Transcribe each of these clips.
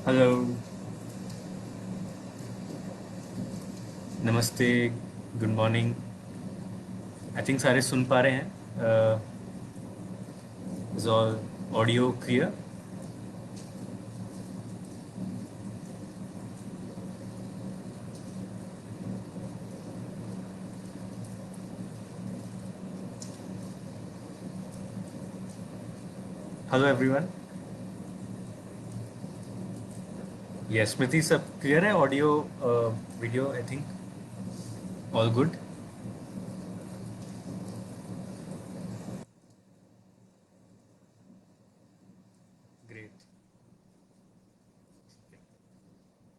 Hello. नमस्ते। Good morning. I think सारे सुन पा रहे हैं। Is all audio clear? Hello everyone. Yes Smriti, सब क्लियर है? Audio, video, I think all good. Great.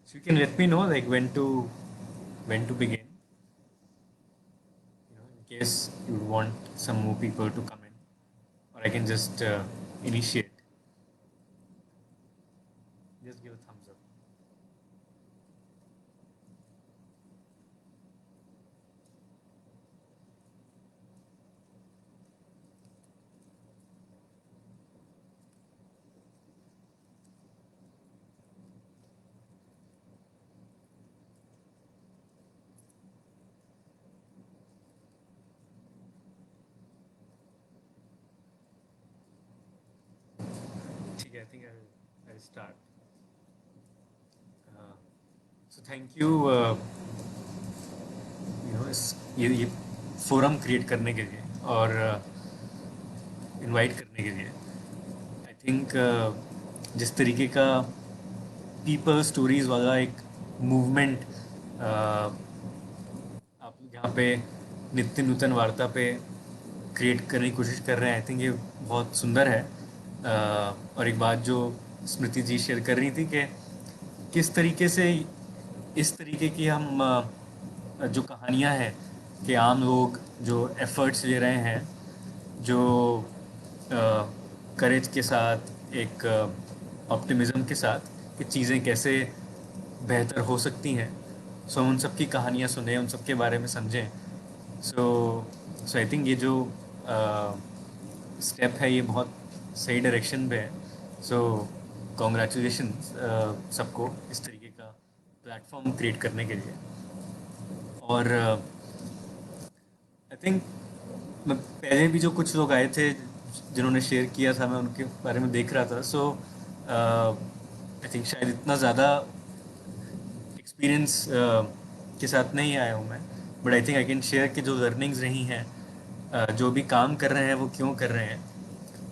So you can let me know like when to begin, in case you want some more people to come in, or I can just initiate. Just give a thumbs up. ठीक है, I think I start. So thank you, इस ये forum create करने के लिए और invite करने के लिए। आई थिंक जिस तरीके का पीपल स्टोरीज वाला एक मूवमेंट आप यहाँ पे नित्य नूतन वार्ता पे क्रिएट करने की कोशिश कर रहे हैं, आई थिंक ये बहुत सुंदर है। और एक बात जो स्मृति जी शेयर कर रही थी कि किस तरीके से इस तरीके की हम जो कहानियाँ हैं कि आम लोग जो एफर्ट्स ले रहे हैं, जो करेज के साथ, एक ऑप्टिमिज्म के साथ कि चीज़ें कैसे बेहतर हो सकती हैं, सो हम उन सब की कहानियाँ सुने, उन सब के बारे में समझें। सो सो आई थिंक ये जो स्टेप है ये बहुत सही डायरेक्शन पे है। सो कॉन्ग्रेचुलेशन सबको इस तरीके का प्लेटफॉर्म क्रिएट करने के लिए। और आई थिंक मैं पहले भी जो कुछ लोग आए थे जिन्होंने शेयर किया था, मैं उनके बारे में देख रहा था। सो आई थिंक शायद इतना ज़्यादा एक्सपीरियंस के साथ नहीं आया हूँ मैं, but I think I can share कि जो लर्निंग्स रही हैं, जो भी काम कर रहे हैं वो क्यों कर रहे हैं।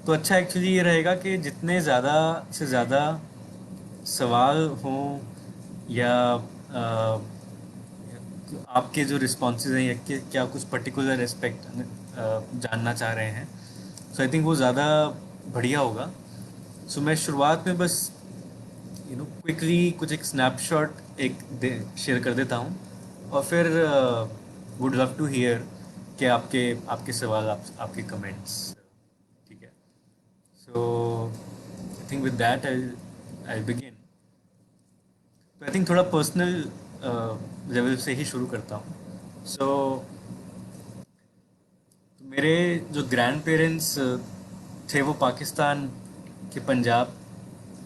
तो अच्छा एक्चुअली ये रहेगा कि जितने ज़्यादा से ज़्यादा सवाल हों या आपके जो रिस्पॉन्सेज हैं या कि क्या कुछ पर्टिकुलर एस्पेक्ट जानना चाह रहे हैं, सो आई थिंक वो ज़्यादा बढ़िया होगा। सो मैं शुरुआत में बस क्विकली कुछ एक स्नैपशॉट एक शेयर कर देता हूँ, और फिर वुड लव टू हियर कि आपके आपके सवाल, आपके कमेंट्स। ठीक है। So I think with that I I begin. तो आई थिंक थोड़ा पर्सनल लेवल से ही शुरू करता हूँ। सो मेरे जो ग्रैंड पेरेंट्स थे वो पाकिस्तान के पंजाब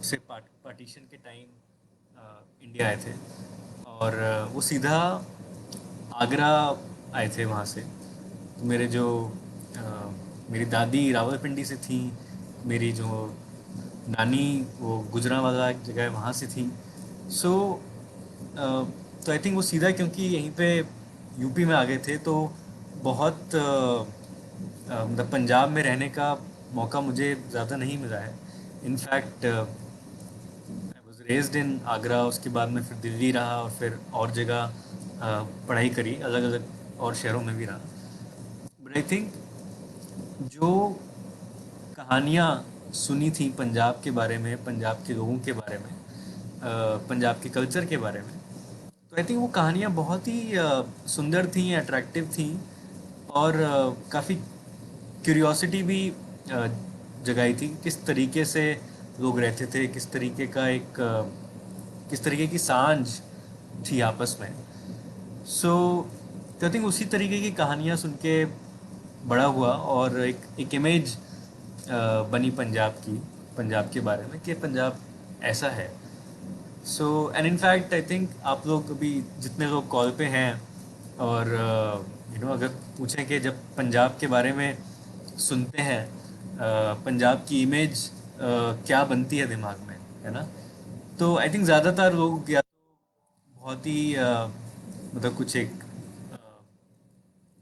से पार्टीशन के टाइम इंडिया आए थे, और वो सीधा आगरा आए थे वहाँ से। तो मेरे जो अ, मेरी दादी रावलपिंडी से थी, मेरी जो नानी वो गुजरांवाला एक जगह है वहाँ से थी। सो तो आई थिंक वो सीधा, क्योंकि यहीं पे यूपी में आ गए थे, तो बहुत मतलब पंजाब में रहने का मौका मुझे ज़्यादा नहीं मिला है। In fact I was raised in Agra, उसके बाद में फिर दिल्ली रहा और फिर और जगह पढ़ाई करी, अलग अलग और शहरों में भी रहा। बट आई थिंक जो कहानियाँ सुनी थी पंजाब के बारे में, पंजाब के लोगों के बारे में, पंजाब के कल्चर के बारे में, तो आई थिंक वो कहानियाँ बहुत ही सुंदर थी, अट्रैक्टिव थी, और काफ़ी क्यूरियोसिटी भी अ, जगाई थी। किस तरीके से लोग रहते थे, किस तरीके का एक किस तरीके की सांझ थी आपस में। सो आई थिंक उसी तरीके की कहानियाँ सुन के बड़ा हुआ, और एक इमेज बनी पंजाब की, पंजाब के बारे में कि पंजाब ऐसा है। So and in fact I think आप लोग अभी जितने लोग कॉल पे हैं और अगर पूछें कि जब पंजाब के बारे में सुनते हैं, पंजाब की इमेज क्या बनती है दिमाग में, है ना? तो आई थिंक ज़्यादातर लोग या तो बहुत ही मतलब कुछ एक अ,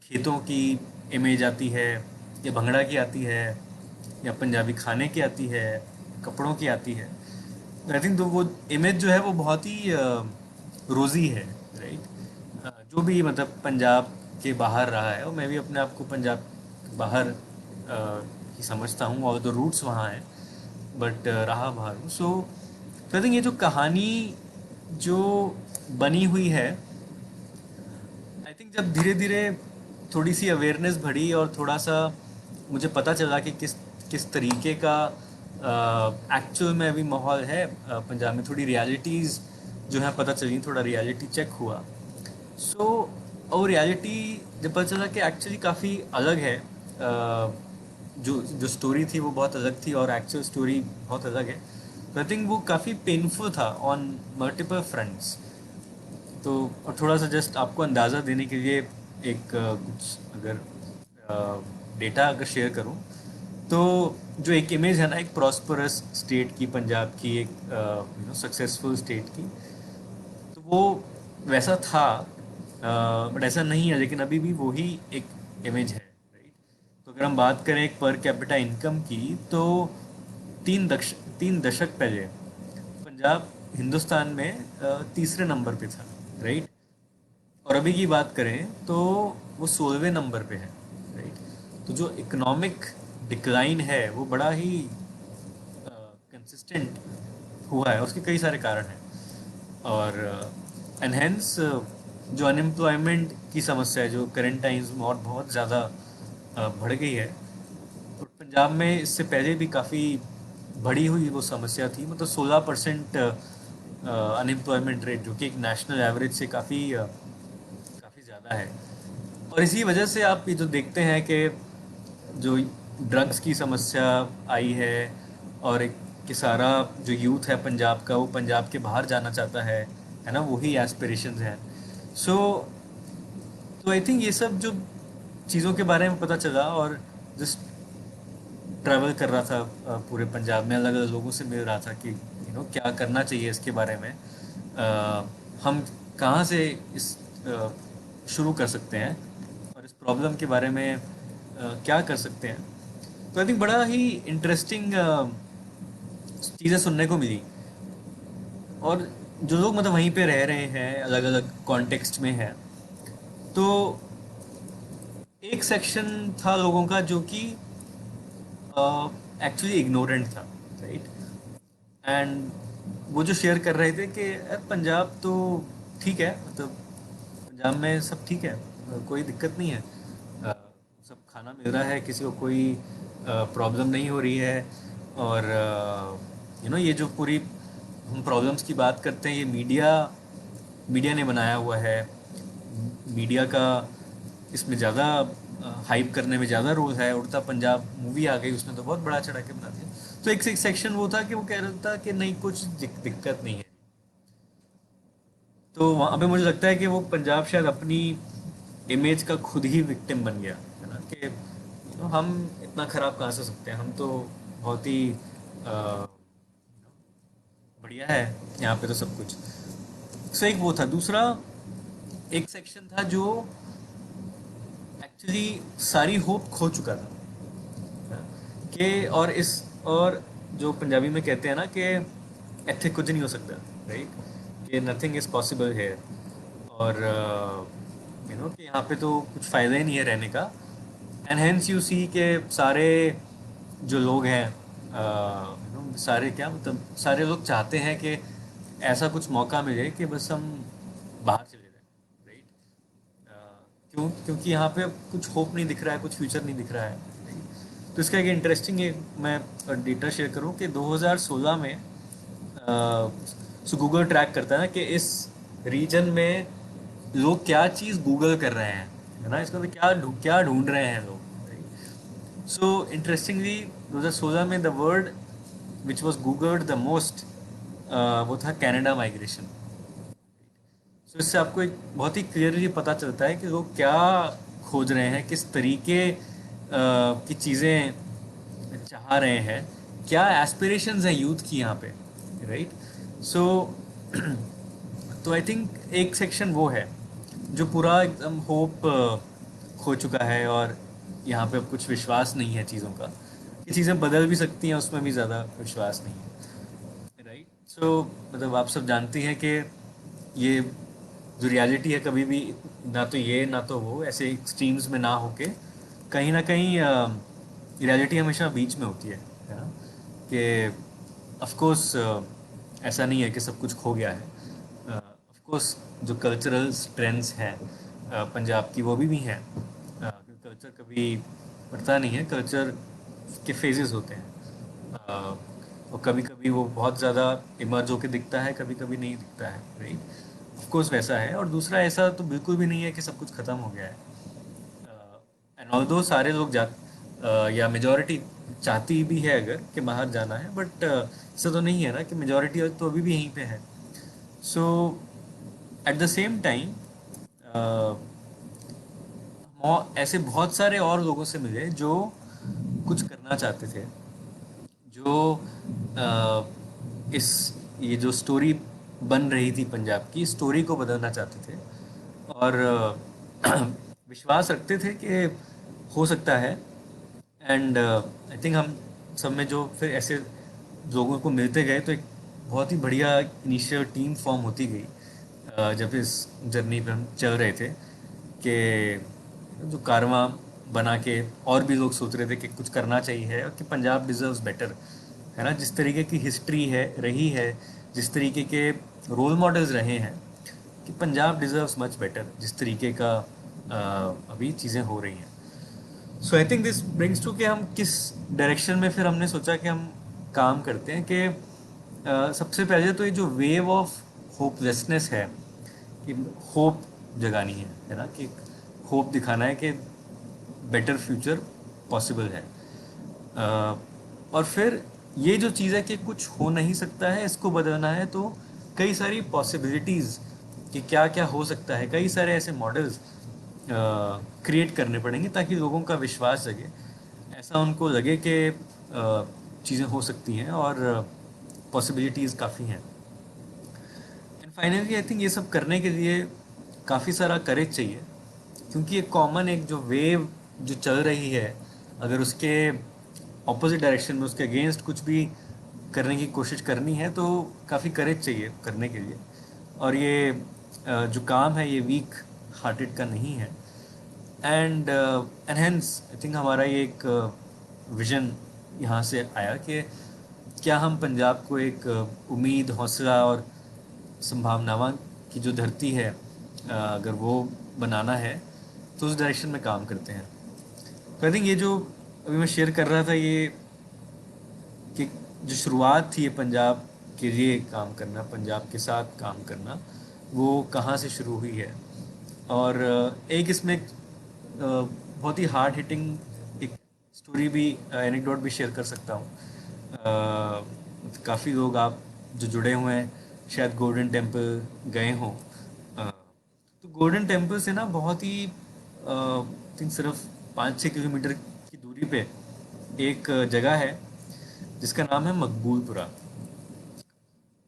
खेतों की इमेज आती है, या भंगड़ा की आती है, या पंजाबी खाने की आती है, कपड़ों की आती है। आई थिंक तो वो इमेज जो है वो बहुत ही रोज़ी है, राइट? जो भी मतलब पंजाब के बाहर रहा है, और मैं भी अपने आप को पंजाब के बाहर ही समझता हूँ, और तो रूट्स वहाँ हैं, बट रहा बाहर हूँ। सो आई थिंक ये जो कहानी जो बनी हुई है, आई थिंक जब धीरे धीरे थोड़ी सी अवेयरनेस बढ़ी और थोड़ा सा मुझे पता चला कि किस किस तरीके का एक्चुअल में अभी माहौल है पंजाब में, थोड़ी रियलिटीज़ जो है पता चली, थोड़ा रियलिटी चेक हुआ। सो और रियलिटी जब पता चला कि एक्चुअली काफ़ी अलग है, जो जो स्टोरी थी वो बहुत अलग थी और एक्चुअल स्टोरी बहुत अलग है। तो आई थिंक वो काफ़ी पेनफुल था ऑन मल्टीपल फ्रंट्स। तो और थोड़ा सा जस्ट आपको अंदाज़ा देने के लिए एक कुछ अगर डेटा अगर शेयर करूं, तो जो एक इमेज है ना एक प्रॉस्परस स्टेट की, पंजाब की एक सक्सेसफुल स्टेट की, तो वो वैसा था, बट ऐसा नहीं है, लेकिन अभी भी वही एक इमेज है, राइट? तो अगर हम बात करें एक पर कैपिटा इनकम की, तो तीन दक्ष 3 दशक पहले पंजाब हिंदुस्तान में तीसरे नंबर पे था, राइट? और अभी की बात करें तो वो 16वें नंबर पे है, राइट? तो जो इकोनॉमिक डिक्लाइन है वो बड़ा ही कंसिस्टेंट हुआ है, उसके कई सारे कारण हैं। और एनहेंस जो अनएम्प्लॉयमेंट की समस्या है, जो करेंट टाइम्स में और बहुत ज़्यादा बढ़ गई है, और पंजाब में इससे पहले भी काफ़ी बढ़ी हुई वो समस्या थी। मतलब 16% अनएम्प्लॉयमेंट रेट, जो कि एक नेशनल एवरेज से काफ़ी ज़्यादा है। और इसी वजह से आप ये जो देखते हैं कि जो ड्रग्स की समस्या आई है, और एक कि सारा जो यूथ है पंजाब का वो पंजाब के बाहर जाना चाहता है ना? वही एस्पिरेशंस हैं। सो तो आई थिंक ये सब जो चीज़ों के बारे में पता चला, और जस्ट ट्रैवल कर रहा था पूरे पंजाब में, अलग अलग लोगों से मिल रहा था कि क्या करना चाहिए इसके बारे में, हम कहाँ से इस शुरू कर सकते हैं, और इस प्रॉब्लम के बारे में क्या कर सकते हैं। तो आई थिंक बड़ा ही इंटरेस्टिंग चीज़ें सुनने को मिली। और जो लोग मतलब वहीं पे रह रहे हैं, अलग अलग कॉन्टेक्स्ट में हैं, तो एक सेक्शन था लोगों का जो कि एक्चुअली इग्नोरेंट था, राइट? एंड वो जो शेयर कर रहे थे कि यार पंजाब तो ठीक है, मतलब पंजाब में सब ठीक है, कोई दिक्कत नहीं है, सब खाना मिल रहा है, किसी को कोई प्रॉब्लम नहीं हो रही है। और ये जो पूरी हम प्रॉब्लम्स की बात करते हैं, ये मीडिया मीडिया ने बनाया हुआ है। मीडिया का इसमें ज़्यादा हाइप करने में ज़्यादा रोल है। उड़ता पंजाब मूवी आ गई, उसने तो बहुत बड़ा चढ़ा के बना दिया। तो एक सेक्शन वो था कि वो कह रहा था कि नहीं, कुछ दिक्कत नहीं है। तो वहाँ पे मुझे लगता है कि वो पंजाब शायद अपनी इमेज का खुद ही विक्टिम बन गया, है ना? कि हम इतना ख़राब कहाँ से हो सकते हैं, हम तो बहुत ही बढ़िया है यहाँ पे तो सब कुछ। सो एक वो था। दूसरा एक सेक्शन था जो एक्चुअली सारी होप खो चुका था, कि और जो पंजाबी में कहते हैं ना कि इत्थे कुछ नहीं हो सकता, राइट? कि नथिंग इज़ पॉसिबल है। और कि यहाँ पे तो कुछ फ़ायदा ही नहीं है रहने का। एंड हेंस यू सी के सारे जो लोग हैं, सारे क्या मतलब सारे लोग चाहते हैं कि ऐसा कुछ मौका मिले कि बस हम बाहर चले जाएं, राइट? क्योंकि यहाँ पे अब कुछ होप नहीं दिख रहा है, कुछ फ्यूचर नहीं दिख रहा है, right? तो इसका एक इंटरेस्टिंग एक मैं डेटा शेयर करूँ कि 2016 में गूगल ट्रैक करता है ना कि इस रीजन में लोग क्या चीज़ गूगल कर रहे हैं, है ना? इसका मतलब क्या ढूंढ रहे हैं लोग। सो इंटरेस्टिंगली 2016 में the word which was googled the most वो था कनाडा माइग्रेशन। सो इससे आपको एक बहुत ही क्लियरली पता चलता है कि लोग क्या खोज रहे हैं, किस तरीके की चीज़ें चाह रहे हैं, क्या एस्पिरेशंस हैं यूथ की यहाँ पे, राइट। सो तो आई थिंक एक सेक्शन वो है जो पूरा एकदम होप खो चुका है, और यहाँ पे अब कुछ विश्वास नहीं है चीज़ों का कि चीज़ें बदल भी सकती हैं, उसमें भी ज़्यादा विश्वास नहीं है, राइट। सो मतलब आप सब जानती हैं कि ये जो रियलिटी है कभी भी ना तो ये ना तो वो ऐसे एक्सट्रीम्स में ना होके कहीं ना कहीं रियलिटी हमेशा बीच में होती है ना। कि ऑफ कोर्स ऐसा नहीं है कि सब कुछ खो गया है। ऑफ कोर्स जो कल्चरल ट्रेंड्स हैं पंजाब की वो भी हैं। क्योंकि कल्चर कभी बढ़ता नहीं है, कल्चर के फेजेस होते हैं। अ, और कभी कभी वो बहुत ज़्यादा इमर्ज होकर दिखता है, कभी कभी नहीं दिखता है, राइट। ऑफ कोर्स वैसा है। और दूसरा ऐसा तो बिल्कुल भी नहीं है कि सब कुछ ख़त्म हो गया है। एंड ऑल्दो सारे लोग या मेजोरिटी चाहती भी है अगर कि बाहर जाना है, बट ऐसा तो नहीं है ना कि मेजोरिटी तो अभी भी यहीं पे है। सो एट द सेम टाइम ऐसे बहुत सारे और लोगों से मिले जो कुछ करना चाहते थे, जो इस ये जो स्टोरी बन रही थी पंजाब की स्टोरी को बदलना चाहते थे, और विश्वास रखते थे कि हो सकता है। एंड आई थिंक हम सब में जो फिर ऐसे लोगों को मिलते गए तो एक बहुत ही बढ़िया इनिशियल टीम फॉर्म होती गई। जब इस जर्नी पे हम चल रहे थे कि जो कारवां बना के और भी लोग सोच रहे थे कि कुछ करना चाहिए और कि पंजाब डिजर्व्स बेटर, है ना। जिस तरीके की हिस्ट्री है रही है, जिस तरीके के रोल मॉडल्स रहे हैं, कि पंजाब डिजर्व्स मच बेटर जिस तरीके का अभी चीज़ें हो रही हैं। So I think this brings to कि हम किस डायरेक्शन में फिर हमने सोचा कि हम काम करते हैं कि सबसे पहले तो ये जो वेव ऑफ होपलेसनेस है कि होप जगानी है ना, कि होप दिखाना है कि बेटर फ्यूचर पॉसिबल है। और फिर ये जो चीज़ है कि कुछ हो नहीं सकता है, इसको बदलना है, तो कई सारी पॉसिबिलिटीज़ कि क्या क्या हो सकता है, कई सारे ऐसे मॉडल्स क्रिएट करने पड़ेंगे ताकि लोगों का विश्वास जगे, ऐसा उनको लगे कि चीज़ें हो सकती हैं और पॉसिबिलिटीज़ काफ़ी हैं। एंड फाइनली आई थिंक ये सब करने के लिए काफ़ी सारा करेज चाहिए, क्योंकि एक कॉमन एक जो वेव जो चल रही है, अगर उसके ऑपोजिट डायरेक्शन में उसके अगेंस्ट कुछ भी करने की कोशिश करनी है तो काफ़ी करेज चाहिए करने के लिए। और ये जो काम है ये वीक हार्टेड का नहीं है। एंड एनहेंस आई थिंक हमारा ये एक विजन यहाँ से आया कि क्या हम पंजाब को एक उम्मीद, हौसला और संभावनाओं की जो धरती है अगर वो बनाना है तो उस डायरेक्शन में काम करते हैं। तो आई थिंक ये जो अभी मैं शेयर कर रहा था, ये कि जो शुरुआत थी ये पंजाब के लिए काम करना, पंजाब के साथ काम करना, वो कहाँ से शुरू हुई है। और एक इसमें बहुत ही हार्ड हिटिंग एक स्टोरी भी, एनेक्डोट भी शेयर कर सकता हूँ। काफ़ी लोग आप जो जुड़े हुए हैं शायद गोल्डन टेम्पल गए हों। तो गोल्डन टेम्पल से ना बहुत ही थिंक सिर्फ 5-6 किलोमीटर की दूरी पे एक जगह है जिसका नाम है मकबूलपुरा।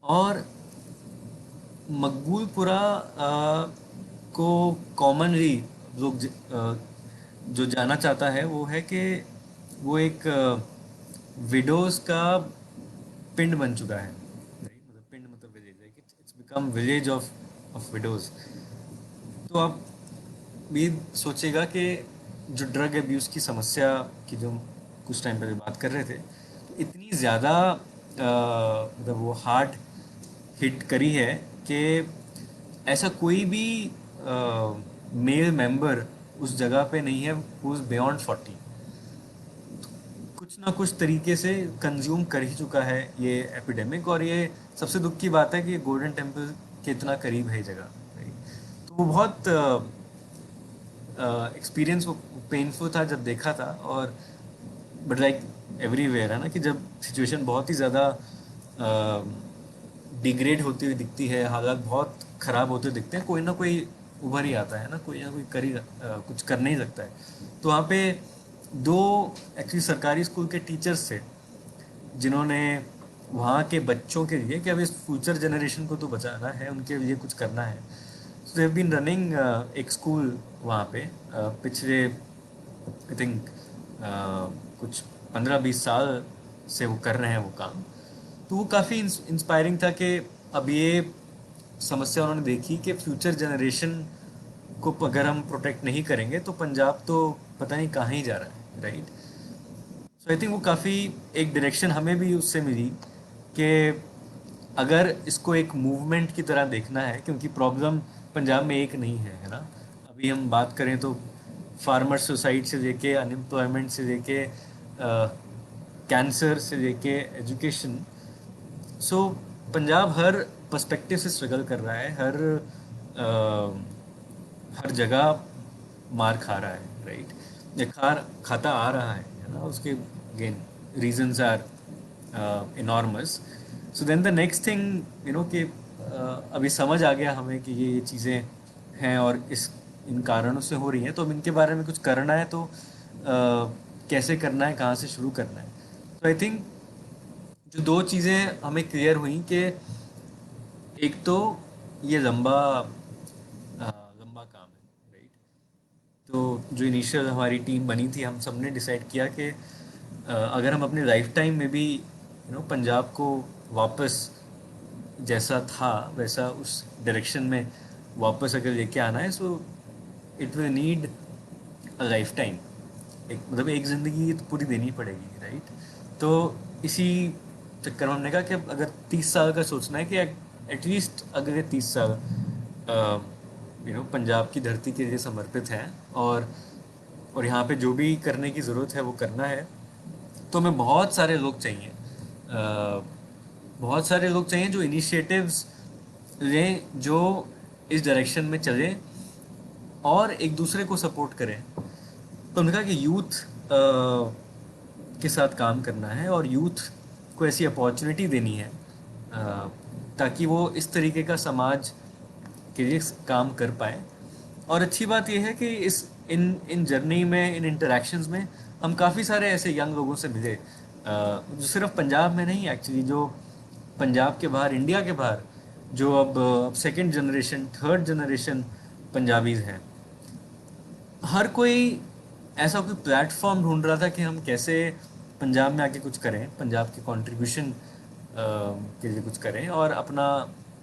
और मकबूलपुरा को कॉमनली लोग जो जाना चाहता है वो है कि वो एक विडोज का पिंड बन चुका है, right? मतलब पिंड मतलब विलेज है, it's become village of widows. तो आप भी सोचेगा कि जो ड्रग एब्यूज़ की समस्या की जो कुछ टाइम पहले बात कर रहे थे, तो इतनी ज़्यादा मतलब वो हार्ड हिट करी है कि ऐसा कोई भी मेल मेंबर उस जगह पे नहीं है हु इज़ बियॉन्ड 40, कुछ ना कुछ तरीके से कंज्यूम कर ही चुका है ये एपिडेमिक। और ये सबसे दुख की बात है कि गोल्डन टेम्पल के इतना करीब है ये जगह, right? तो वो बहुत एक्सपीरियंस वो पेनफुल था जब देखा था। और बट लाइक एवरीवेयर है ना कि जब सिचुएशन बहुत ही ज़्यादा डिग्रेड होती हुई दिखती है, हालात बहुत ख़राब होते हुए दिखते हैं, कोई ना कोई उभर ही आता है ना, कोई ना कोई कुछ कर नहीं सकता है। तो वहाँ पे दो एक्चुअली सरकारी स्कूल के टीचर्स थे जिन्होंने वहाँ के बच्चों के लिए, कि अब इस फ्यूचर जनरेशन को तो बचाना है, उनके लिए कुछ करना है। सो दे हैव बीन रनिंग एक स्कूल वहाँ पे पिछले आई थिंक कुछ 15-20 साल से वो कर रहे हैं वो काम। तो वो काफ़ी इंस्पायरिंग था कि अब ये समस्या उन्होंने देखी कि फ्यूचर जनरेशन को अगर हम प्रोटेक्ट नहीं करेंगे तो पंजाब तो पता नहीं कहाँ ही जा रहा है, राइट। सो आई थिंक वो काफ़ी एक डायरेक्शन हमें भी उससे मिली कि अगर इसको एक मूवमेंट की तरह देखना है, क्योंकि प्रॉब्लम पंजाब में एक नहीं है, है ना। अभी हम बात करें तो फार्मर सुसाइड से लेके अनएम्प्लॉयमेंट से लेके कैंसर से लेके एजुकेशन। सो पंजाब हर पर्सपेक्टिव से स्ट्रगल कर रहा है, हर जगह मार खा रहा है, राइट, या खाता आ रहा है ना। उसके again reasons are enormous. So then the next thing कि अभी समझ आ गया हमें कि ये चीज़ें हैं और इन कारणों से हो रही हैं, तो अब इनके बारे में कुछ करना है तो कैसे करना है, कहाँ से शुरू करना है। तो आई थिंक जो दो चीज़ें हमें क्लियर हुई कि एक तो ये लंबा काम है, राइट। तो जो इनिशियल हमारी टीम बनी थी, हम सब ने डिसाइड किया कि अगर हम अपने लाइफ टाइम में भी पंजाब को वापस जैसा था वैसा उस डायरेक्शन में वापस अगर लेके आना है, so it will need a life time. एक मतलब एक ज़िंदगी तो पूरी देनी पड़ेगी, राइट। तो इसी चक्कर में हमने कहा कि अगर 30 साल का सोचना है कि एटलीस्ट अगर ये 30 साल पंजाब की धरती के लिए समर्पित हैं, और यहाँ पे जो भी करने की ज़रूरत है वो करना है, तो हमें बहुत सारे लोग चाहिए। बहुत सारे लोग चाहिए जो इनिशिएटिव्स लें, जो इस डायरेक्शन में चलें और एक दूसरे को सपोर्ट करें। तो हमने कहा कि यूथ के साथ काम करना है और यूथ को ऐसी अपॉर्चुनिटी देनी है ताकि वो इस तरीके का समाज के लिए काम कर पाए। और अच्छी बात यह है कि इस इन इन जर्नी में, इन इंटरेक्शंस में हम काफ़ी सारे ऐसे यंग लोगों से मिले जो सिर्फ पंजाब में नहीं, एक्चुअली जो पंजाब के बाहर, इंडिया के बाहर, जो अब second generation, third generation Punjabis हैं। हर कोई ऐसा कोई प्लेटफॉर्म ढूंढ रहा था कि हम कैसे पंजाब में आके कुछ करें, पंजाब के कंट्रीब्यूशन के लिए कुछ करें और अपना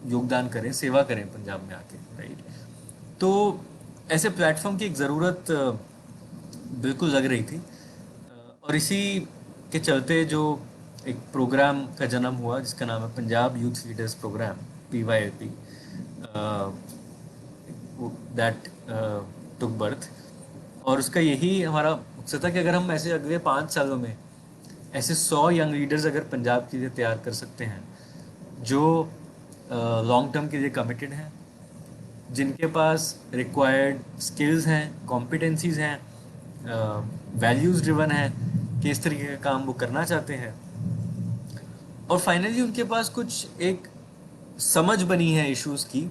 योगदान करें, सेवा करें पंजाब में आके, राइट। तो ऐसे प्लेटफॉर्म की एक ज़रूरत बिल्कुल लग रही थी। और इसी के चलते जो एक प्रोग्राम का जन्म हुआ जिसका नाम है Punjab youth leaders program, PYLP, that took birth. और उसका यही हमारा मकसद था कि अगर हम ऐसे अगले 5 सालों में ऐसे 100 यंग लीडर्स अगर पंजाब के लिए तैयार कर सकते हैं जो लॉन्ग टर्म के लिए कमिटेड हैं, जिनके पास रिक्वायर्ड स्किल्स हैं, कॉम्पिटेंसीज हैं, वैल्यूज़ ड्रिवन है कि इस तरीके का काम वो करना चाहते हैं, और फाइनली उनके पास कुछ एक समझ बनी है इश्यूज़ की,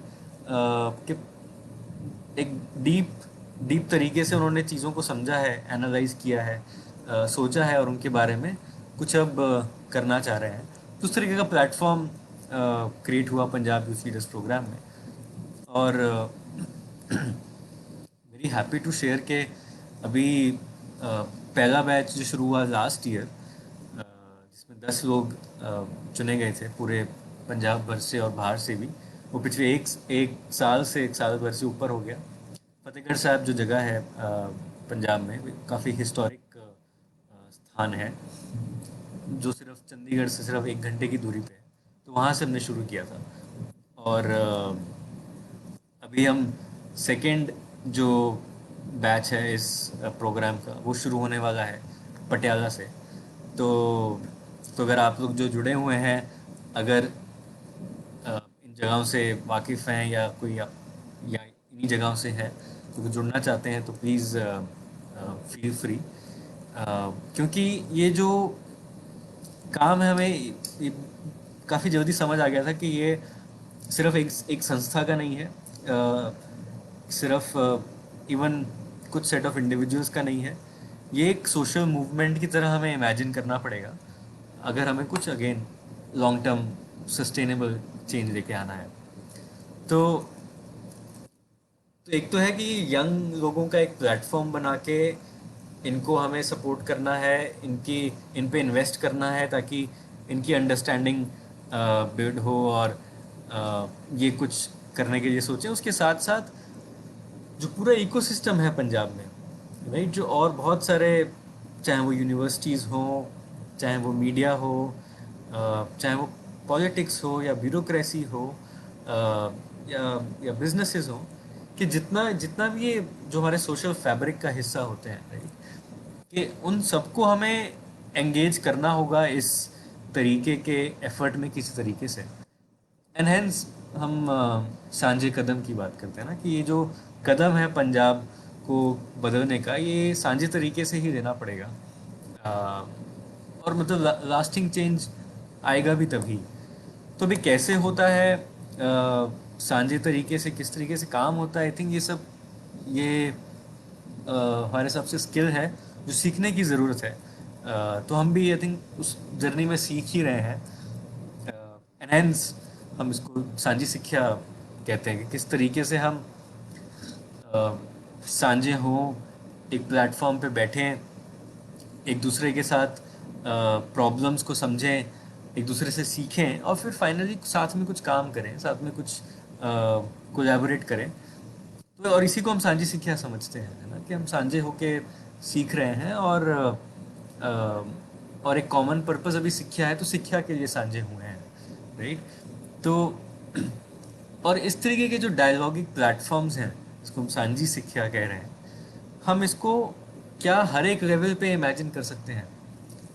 कि एक डीप तरीके से उन्होंने चीज़ों को समझा है, एनालाइज किया है, सोचा है और उनके बारे में कुछ अब करना चाह रहे हैं। तो उस तरीके का प्लेटफॉर्म क्रिएट हुआ पंजाब यूथ लीडर्स प्रोग्राम में। और वेरी हैप्पी टू शेयर के अभी पहला बैच जो शुरू हुआ लास्ट ईयर, जिसमें 10 लोग चुने गए थे पूरे पंजाब भर से और बाहर से भी, वो पिछले एक साल से, एक साल भर से ऊपर हो गया। फतेहगढ़ साहब जो जगह है पंजाब में, काफ़ी हिस्टोरिक स्थान है जो सिर्फ चंडीगढ़ से सिर्फ 1 घंटे की दूरी पे है। तो वहाँ से हमने शुरू किया था। और अभी हम सेकंड जो बैच है इस प्रोग्राम का, वो शुरू होने वाला है पटियाला से। तो अगर आप लोग जो जुड़े हुए हैं, अगर इन जगहों से वाकिफ़ हैं या कोई या इन्हीं जगहों से हैं तो जुड़ना चाहते हैं तो प्लीज़ फील फ्री, क्योंकि ये जो काम है हमें ये काफ़ी जल्दी समझ आ गया था कि ये सिर्फ एक संस्था का नहीं है, सिर्फ इवन कुछ सेट ऑफ इंडिविजुअल्स का नहीं है। ये एक सोशल मूवमेंट की तरह हमें इमेजिन करना पड़ेगा अगर हमें कुछ again long term sustainable change लेके आना है। तो एक तो है कि यंग लोगों का एक प्लेटफॉर्म बना के इनको हमें सपोर्ट करना है, इन पे इन्वेस्ट करना है ताकि इनकी अंडरस्टैंडिंग बिल्ड हो और ये कुछ करने के लिए सोचें। उसके साथ साथ जो पूरा इकोसिस्टम है पंजाब में, राइट, जो और बहुत सारे, चाहे वो यूनिवर्सिटीज़ हो, चाहे वो मीडिया हो, चाहे वो पॉलिटिक्स हो या ब्यूरोक्रेसी हो, या बिजनेसेस हो, कि जितना जितना भी ये जो हमारे सोशल फैब्रिक का हिस्सा होते हैं, राइट, कि उन सबको हमें एंगेज करना होगा इस तरीके के एफर्ट में किसी तरीके से। एंड हेंस हम सांझे कदम की बात करते हैं ना, कि ये जो कदम है पंजाब को बदलने का, ये सांझे तरीके से ही लेना पड़ेगा। अ, और मतलब लास्टिंग चेंज आएगा भी तभी। तो भी कैसे होता है, सांझे तरीके से किस तरीके से काम होता है, आई थिंक ये सब, ये हमारे सबसे स्किल है जो सीखने की ज़रूरत है। तो हम भी आई थिंक उस जर्नी में सीख ही रहे हैं। एनहेंस हम इसको सांझी शिक्षा कहते हैं, कि किस तरीके से हम अ, सांझे हों, एक प्लेटफॉर्म पे बैठें, एक दूसरे के साथ प्रॉब्लम्स को समझें, एक दूसरे से सीखें और फिर फाइनली साथ में कुछ काम करें, साथ में कुछ कोलैबोरेट करें। तो और इसी को हम सांझी शिक्षा समझते हैं, है ना, कि हम सांझे होके सीख रहे हैं और एक कॉमन पर्पस अभी शिक्षा है, तो शिक्षा के लिए सांझे हुए हैं, राइट। तो और इस तरीके के जो डायलॉगिक प्लेटफॉर्म्स हैं, इसको हम सांझी शिक्षा कह रहे हैं, हम इसको क्या हर एक लेवल पे इमेजिन कर सकते हैं,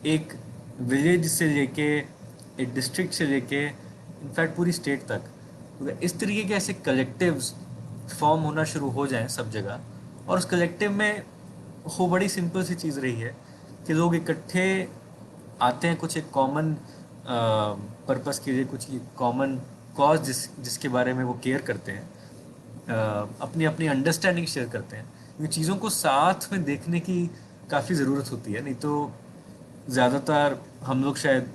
एक विलेज से लेके, एक डिस्ट्रिक्ट से लेके, इनफैक्ट पूरी स्टेट तक। तो इस तरीके के ऐसे कलेक्टिव्स फॉर्म होना शुरू हो जाएं सब जगह, और उस कलेक्टिव में हो बड़ी सिंपल सी चीज़ रही है कि लोग इकट्ठे आते हैं कुछ एक कॉमन पर्पस के लिए, कुछ कॉमन कॉज जिसके बारे में वो केयर करते हैं, अपनी अपनी अंडरस्टैंडिंग शेयर करते हैं। ये चीज़ों को साथ में देखने की काफ़ी ज़रूरत होती है, नहीं तो ज़्यादातर हम लोग शायद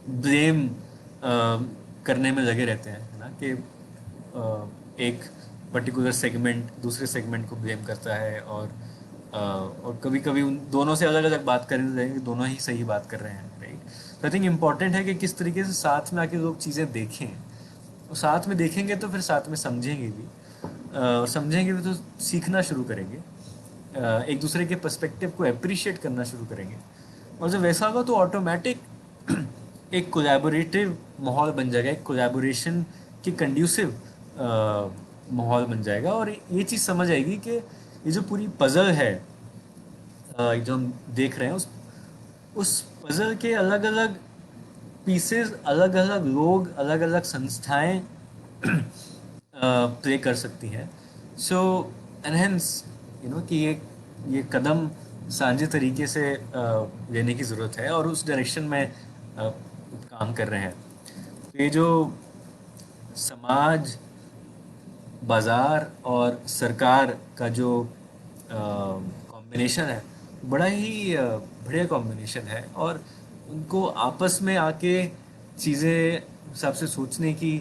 ब्लेम करने में लगे रहते हैं, है ना, कि एक पर्टिकुलर सेगमेंट दूसरे सेगमेंट को ब्लेम करता है, और कभी कभी उन दोनों से अलग अलग बात करने लगेंगे, दोनों ही सही बात कर रहे हैं, राइट। तो आई थिंक इम्पॉर्टेंट है कि किस तरीके से साथ में आके लोग चीज़ें देखें, और साथ में देखेंगे तो फिर साथ में समझेंगे भी, और समझेंगे भी तो सीखना शुरू करेंगे, एक दूसरे के पर्सपेक्टिव को अप्रिशिएट करना शुरू करेंगे। और जब वैसा होगा तो ऑटोमेटिक एक कोलैबोरेटिव माहौल बन जाएगा, एक कोलैबोरेशन की कंड्यूसिव माहौल बन जाएगा, और ये चीज़ समझ आएगी कि ये जो पूरी पज़ल है, जो हम देख रहे हैं, उस पज़ल के अलग अलग पीसेस, अलग अलग लोग, अलग अलग संस्थाएं प्ले कर सकती हैं। सो एनहेंस कि ये कदम सांझे तरीके से लेने की ज़रूरत है, और उस डायरेक्शन में काम कर रहे हैं। तो ये जो समाज, बाज़ार और सरकार का जो कॉम्बिनेशन है, बड़ा ही बढ़िया कॉम्बिनेशन है, और उनको आपस में आके चीज़ें हिसाब से सोचने की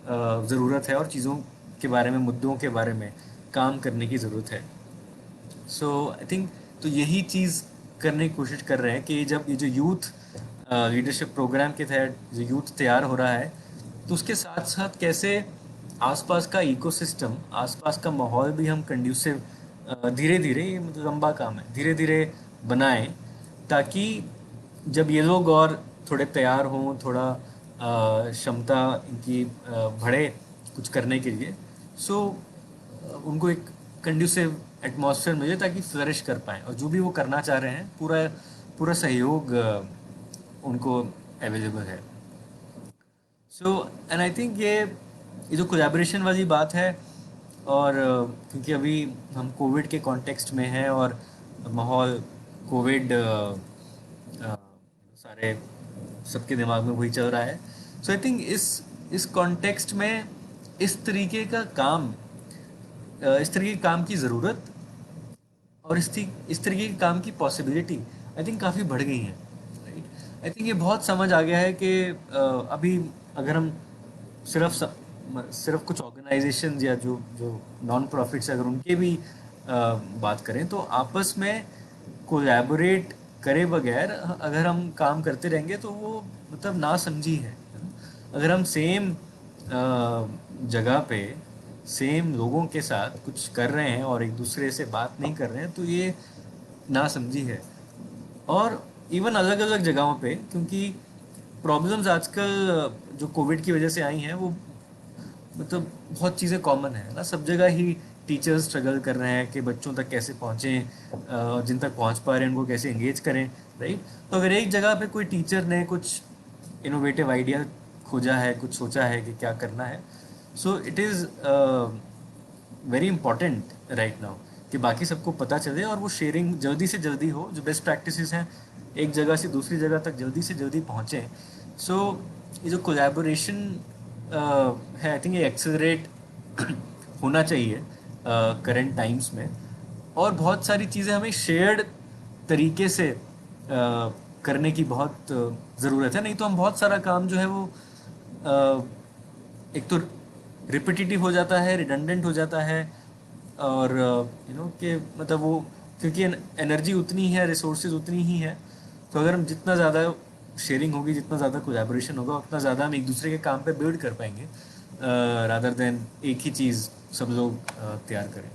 ज़रूरत है, और चीज़ों के बारे में, मुद्दों के बारे में काम करने की ज़रूरत है। सो आई थिंक तो यही चीज़ करने की कोशिश कर रहे हैं कि जब ये जो यूथ लीडरशिप प्रोग्राम के तहत जो यूथ तैयार हो रहा है, तो उसके साथ साथ कैसे आसपास का इकोसिस्टम, आसपास का माहौल भी हम कंड्यूसिव धीरे धीरे, ये मतलब लंबा काम है, धीरे धीरे बनाएं, ताकि जब ये लोग और थोड़े तैयार हों, थोड़ा क्षमता इनकी बढ़े कुछ करने के लिए, सो उनको एक कंड्यूसिव एटमॉस्फेयर मिले ताकि फ्लरिश कर पाएँ, और जो भी वो करना चाह रहे हैं, पूरा पूरा सहयोग उनको अवेलेबल है। सो एंड आई थिंक ये जो कोलैबोरेशन वाली बात है, और क्योंकि अभी हम कोविड के कॉन्टेक्स्ट में हैं, और माहौल कोविड सारे सबके दिमाग में वही चल रहा है. सो आई थिंक इस कॉन्टेक्स्ट में इस तरीके का काम, इस तरीके के काम की ज़रूरत और इस तरीके के काम की पॉसिबिलिटी आई थिंक काफ़ी बढ़ गई हैं. राइट, आई थिंक ये बहुत समझ आ गया है कि अभी अगर हम सिर्फ सिर्फ कुछ ऑर्गेनाइजेशन या जो जो नॉन प्रॉफिट्स अगर उनके भी बात करें तो आपस में कोलैबोरेट करे बगैर अगर हम काम करते रहेंगे तो वो मतलब ना समझी है. अगर हम सेम जगह पे सेम लोगों के साथ कुछ कर रहे हैं और एक दूसरे से बात नहीं कर रहे हैं तो ये ना समझी है. और इवन अलग अलग जगहों पे, क्योंकि प्रॉब्लम्स आजकल जो कोविड की वजह से आई हैं वो मतलब बहुत चीज़ें कॉमन है ना, सब जगह ही टीचर्स स्ट्रगल कर रहे हैं कि बच्चों तक कैसे पहुँचें, जिन तक पहुँच पा रहे हैं उनको कैसे एंगेज करें. राइट, तो अगर एक जगह पे कोई टीचर ने कुछ इनोवेटिव आइडिया खोजा है, कुछ सोचा है कि क्या करना है, so it is very important right now कि बाकी सबको पता चले और वो शेयरिंग जल्दी से जल्दी हो, जो बेस्ट प्रैक्टिसेस हैं एक जगह से दूसरी जगह तक जल्दी से जल्दी पहुँचें. सो ये जो कोलैबोरेशन है आई थिंक ये एक्सेलरेट होना चाहिए करंट टाइम्स में. और बहुत सारी चीज़ें हमें शेयर्ड तरीके से करने की बहुत ज़रूरत है. नहीं तो हम बहुत सारा काम जो है वो एक तो रिपीटिटिव हो जाता है, रिडंडेंट हो जाता है, और यू नो कि मतलब वो क्योंकि एनर्जी उतनी है, रिसोर्सेज उतनी ही है, तो अगर हम जितना ज़्यादा शेयरिंग होगी, जितना ज़्यादा कोलैबोरेशन होगा, उतना ज़्यादा हम एक दूसरे के काम पे बिल्ड कर पाएंगे रादर देन एक ही चीज़ सब लोग तैयार करें.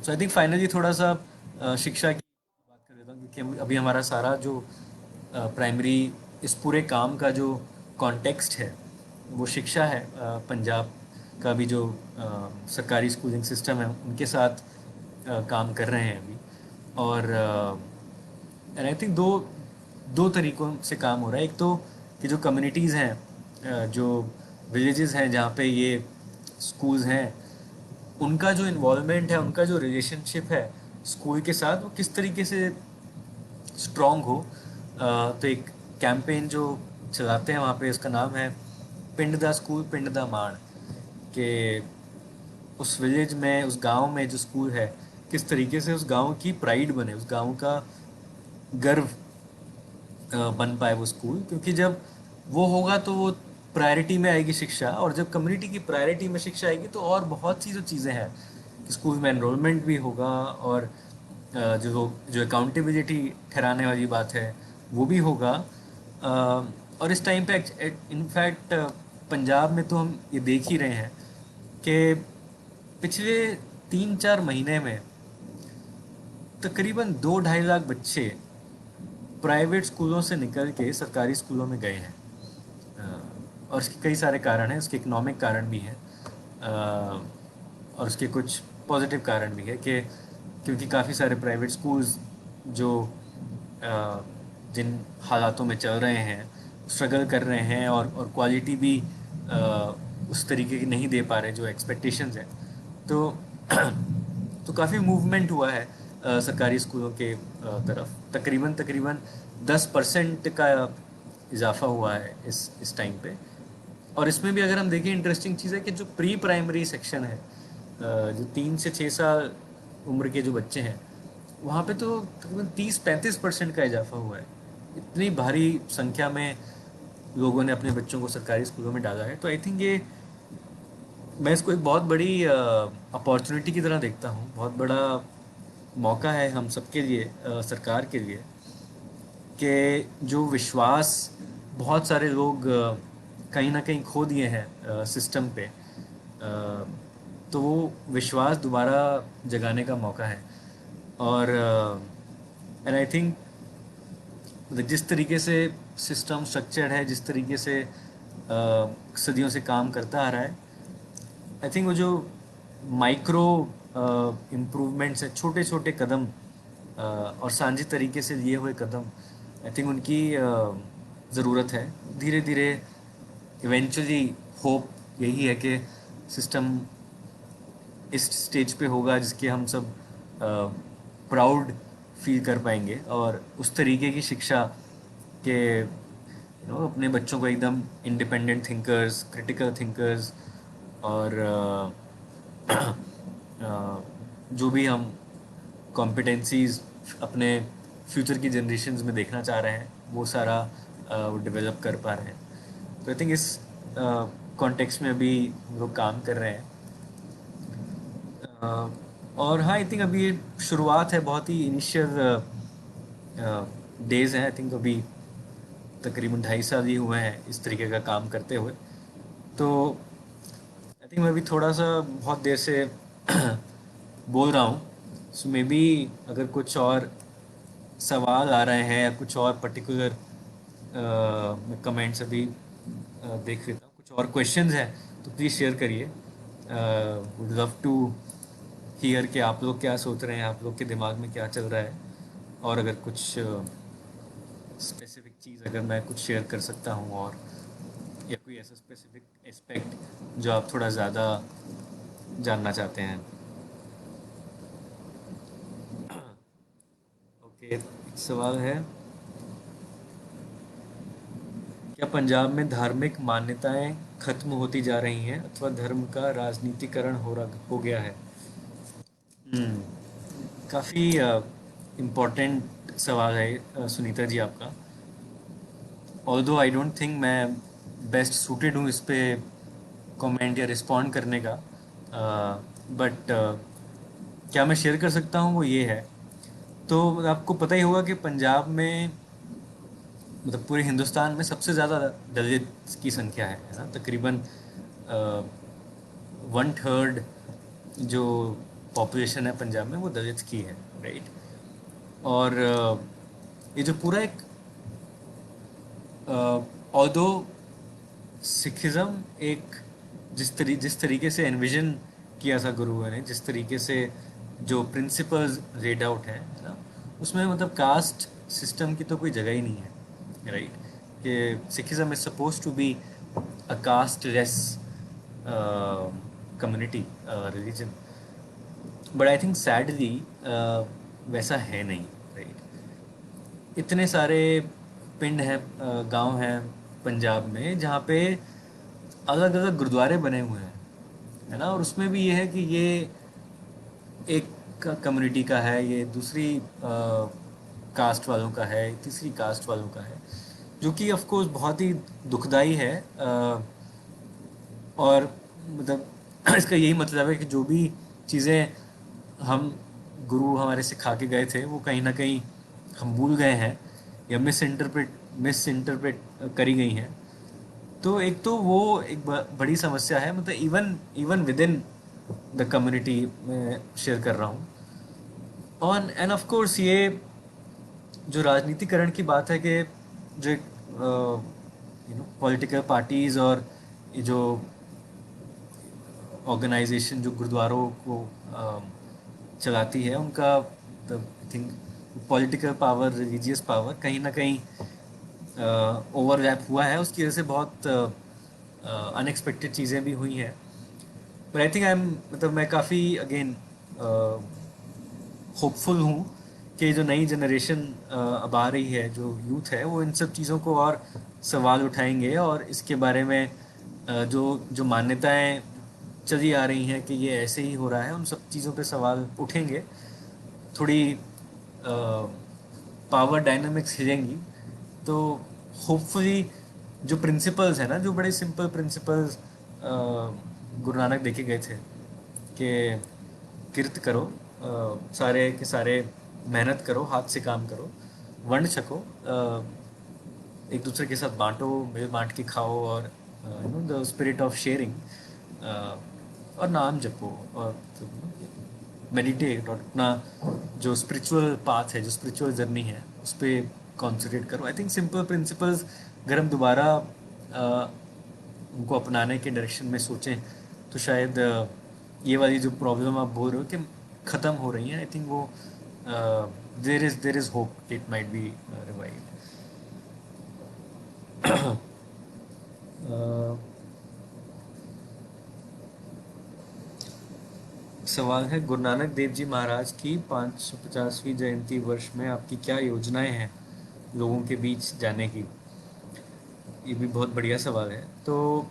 सो आई थिंक फाइनली थोड़ा सा शिक्षा की बात कर देता हूँ, क्योंकि अभी हमारा सारा जो प्राइमरी इस पूरे काम का जो कॉन्टेक्स्ट है वो शिक्षा है. पंजाब का भी जो सरकारी स्कूलिंग सिस्टम है उनके साथ काम कर रहे हैं अभी. और एंड आई थिंक दो दो तरीकों से काम हो रहा है. एक तो कि जो कम्युनिटीज़ हैं, जो विलेजेस हैं जहाँ पे ये स्कूल्स हैं, उनका जो इन्वॉल्वमेंट है, उनका जो रिलेशनशिप है स्कूल के साथ, वो किस तरीके से स्ट्रॉन्ग हो. तो एक कैंपेन जो चलाते हैं वहाँ पे, उसका नाम है पिंड दा स्कूल पिंड दा माण, कि उस विलेज में, उस गांव में जो स्कूल है, किस तरीके से उस गांव की प्राइड बने, उस गांव का गर्व बन पाए वो स्कूल. क्योंकि जब वो होगा तो वो प्रायोरिटी में आएगी शिक्षा, और जब कम्युनिटी की प्रायोरिटी में शिक्षा आएगी तो और बहुत सी जो चीज़ें हैं कि स्कूल में एनरोलमेंट भी होगा, और जो अकाउंटेबिलिटी ठहराने वाली बात है वो भी होगा. और इस टाइम पे इनफैक्ट पंजाब में तो हम ये देख ही रहे हैं कि पिछले 3-4 महीने में तकरीबन 2-2.5 लाख बच्चे प्राइवेट स्कूलों से निकल के सरकारी स्कूलों में गए हैं. और इसके कई सारे कारण हैं, उसके इकोनॉमिक कारण भी हैं, और उसके कुछ पॉजिटिव कारण भी है कि क्योंकि काफ़ी सारे प्राइवेट स्कूल्स जो जिन हालातों में चल रहे हैं, स्ट्रगल कर रहे हैं, और क्वालिटी भी उस तरीके की नहीं दे पा रहे जो एक्सपेक्टेशंस हैं. तो तो काफ़ी मूवमेंट हुआ है सरकारी स्कूलों के तरफ. तकरीबन तकरीबन 10% का इजाफा हुआ है इस टाइम पे. और इसमें भी अगर हम देखें, इंटरेस्टिंग चीज़ है कि जो प्री प्राइमरी सेक्शन है, जो 3 से 6 साल उम्र के जो बच्चे हैं, वहाँ पे तो तकरीबन 30-35% का इजाफा हुआ है. इतनी भारी संख्या में लोगों ने अपने बच्चों को सरकारी स्कूलों में डाला है. तो आई थिंक ये, मैं इसको एक बहुत बड़ी अपॉर्चुनिटी की तरह देखता हूँ, बहुत बड़ा मौका है हम सबके लिए, सरकार के लिए, कि जो विश्वास बहुत सारे लोग कहीं ना कहीं खो दिए हैं सिस्टम पे, तो वो विश्वास दोबारा जगाने का मौका है. और एंड आई थिंक जिस तरीके से सिस्टम स्ट्रक्चर्ड है, जिस तरीके से सदियों से काम करता आ रहा है, आई थिंक वो जो माइक्रो इम्प्रूवमेंट्स हैं, छोटे छोटे कदम, और सांझे तरीके से लिए हुए कदम, आई थिंक उनकी ज़रूरत है. धीरे धीरे इवेंचुअली होप यही है कि सिस्टम इस स्टेज पे होगा जिसके हम सब प्राउड फील कर पाएंगे, और उस तरीके की शिक्षा के अपने बच्चों को एकदम इंडिपेंडेंट थिंकर्स, क्रिटिकल थिंकर्स और जो भी हम कॉम्पिटेंसीज अपने फ्यूचर की जनरेशन्स में देखना चाह रहे हैं वो सारा वो डेवलप कर पा रहे हैं। तो आई थिंक इस कॉन्टेक्स्ट में अभी हम लोग काम कर रहे हैं। और हाँ, आई थिंक अभी ये शुरुआत है, बहुत ही इनिशियल डेज हैं। आई थिंक अभी तकरीबन 2.5 साल ही हुए हैं इस तरीके का काम करते हुए। तो आई थिंक मैं भी थोड़ा सा बहुत देर से बोल रहा हूँ, सो मे बी अगर कुछ और सवाल आ रहे हैं या कुछ और पर्टिकुलर मैं कमेंट्स अभी देख लेता हूँ, कुछ और क्वेश्चंस हैं तो प्लीज़ शेयर करिए। वुड लव टू हियर कि आप लोग क्या सोच रहे हैं, आप लोग के दिमाग में क्या चल रहा है, और अगर कुछ स्पेसिफिक चीज़ अगर मैं कुछ शेयर कर सकता हूँ, और या कोई ऐसा स्पेसिफिक एस्पेक्ट जो आप थोड़ा ज़्यादा जानना चाहते हैं। ओके, एक सवाल है, क्या पंजाब में धार्मिक मान्यताएं खत्म होती जा रही हैं अथवा धर्म का राजनीतिकरण हो गया है? काफ़ी इम्पोर्टेंट सवाल है सुनीता जी आपका। ऑल्दो आई डोंट थिंक मैं बेस्ट सूटेड हूँ इस पे कमेंट या रिस्पॉन्ड करने का, बट क्या मैं शेयर कर सकता हूँ वो ये है। तो आपको पता ही होगा कि पंजाब में, मतलब पूरे हिंदुस्तान में सबसे ज़्यादा दलित की संख्या है ना, तकरीबन 1/3 जो पॉपुलेशन है पंजाब में वो दलित की है, राइट। और ये जो पूरा एक, ऑल्दो सिखिज़्म एक जिस तरीके से एनविजन किया था गुरुओं ने, जिस तरीके से जो प्रिंसिपल्स रेड आउट हैं, है ना, उसमें मतलब कास्ट सिस्टम की तो कोई जगह ही नहीं है, राइट। कि Sikhism is suppose to be a casteless community religion, but I think sadly वैसा है नहीं, राइट। इतने सारे पिंड हैं, गांव हैं पंजाब में जहाँ पे अलग अलग गुरुद्वारे बने हुए हैं, है ना, और उसमें भी ये है कि ये एक कम्युनिटी का है, ये दूसरी कास्ट वालों का है, तीसरी कास्ट वालों का है, जो कि ऑफ कोर्स बहुत ही दुखदाई है। और मतलब इसका यही मतलब है कि जो भी चीज़ें हम गुरु हमारे सिखा के गए थे वो कहीं ना कहीं हम भूल गए हैं या मिस इंटरप्रेट करी गई हैं। तो एक तो वो एक बड़ी समस्या है, मतलब even even with in the community में शेयर कर रहा हूँ। और एंड ऑफ कोर्स ये जो राजनीतिकरण की बात है कि जो पॉलिटिकल पार्टीज और ये जो ऑर्गेनाइजेशन जो गुरुद्वारों को चलाती है, उनका I think political power, religious power कहीं ना कहीं ओवरलैप हुआ है। उसकी वजह से बहुत अनएक्सपेक्टेड चीज़ें भी हुई हैं। बट आई थिंक मतलब मैं काफ़ी अगेन होपफुल हूँ कि जो नई जनरेशन अब आ रही है, जो यूथ है, वो इन सब चीज़ों को और सवाल उठाएंगे और इसके बारे में जो जो मान्यताएं चली आ रही हैं कि ये ऐसे ही हो रहा है, उन सब चीज़ों पे सवाल उठेंगे। थोड़ी पावर डायनामिक्स हिलेंगी, तो होपफुली जो प्रिंसिपल्स हैं ना, जो बड़े सिंपल प्रिंसिपल्स गुरु नानक देखे गए थे कि किरत करो, सारे के सारे मेहनत करो, हाथ से काम करो, वंड छको, एक दूसरे के साथ बांटो, मिल बांट के खाओ, और द स्पिरिट ऑफ शेयरिंग, और नाम जपो, और मेडिटेट, और अपना जो स्पिरिचुअल पाथ है, जो स्पिरिचुअल जर्नी है, उस पर कॉन्सेंट्रेट करो। आई थिंक सिंपल प्रिंसिपल्स अगर हम दोबारा उनको अपनाने के डायरेक्शन में सोचें तो शायद ये वाली जो प्रॉब्लम आप बोल रहे हो कि ख़त्म हो रही हैं, आई थिंक वो there is hope it might be revived. सवाल है, गुरु नानक देव जी महाराज की 550वीं जयंती वर्ष में आपकी क्या योजनाएं हैं लोगों के बीच जाने की? ये भी बहुत बढ़िया सवाल है। तो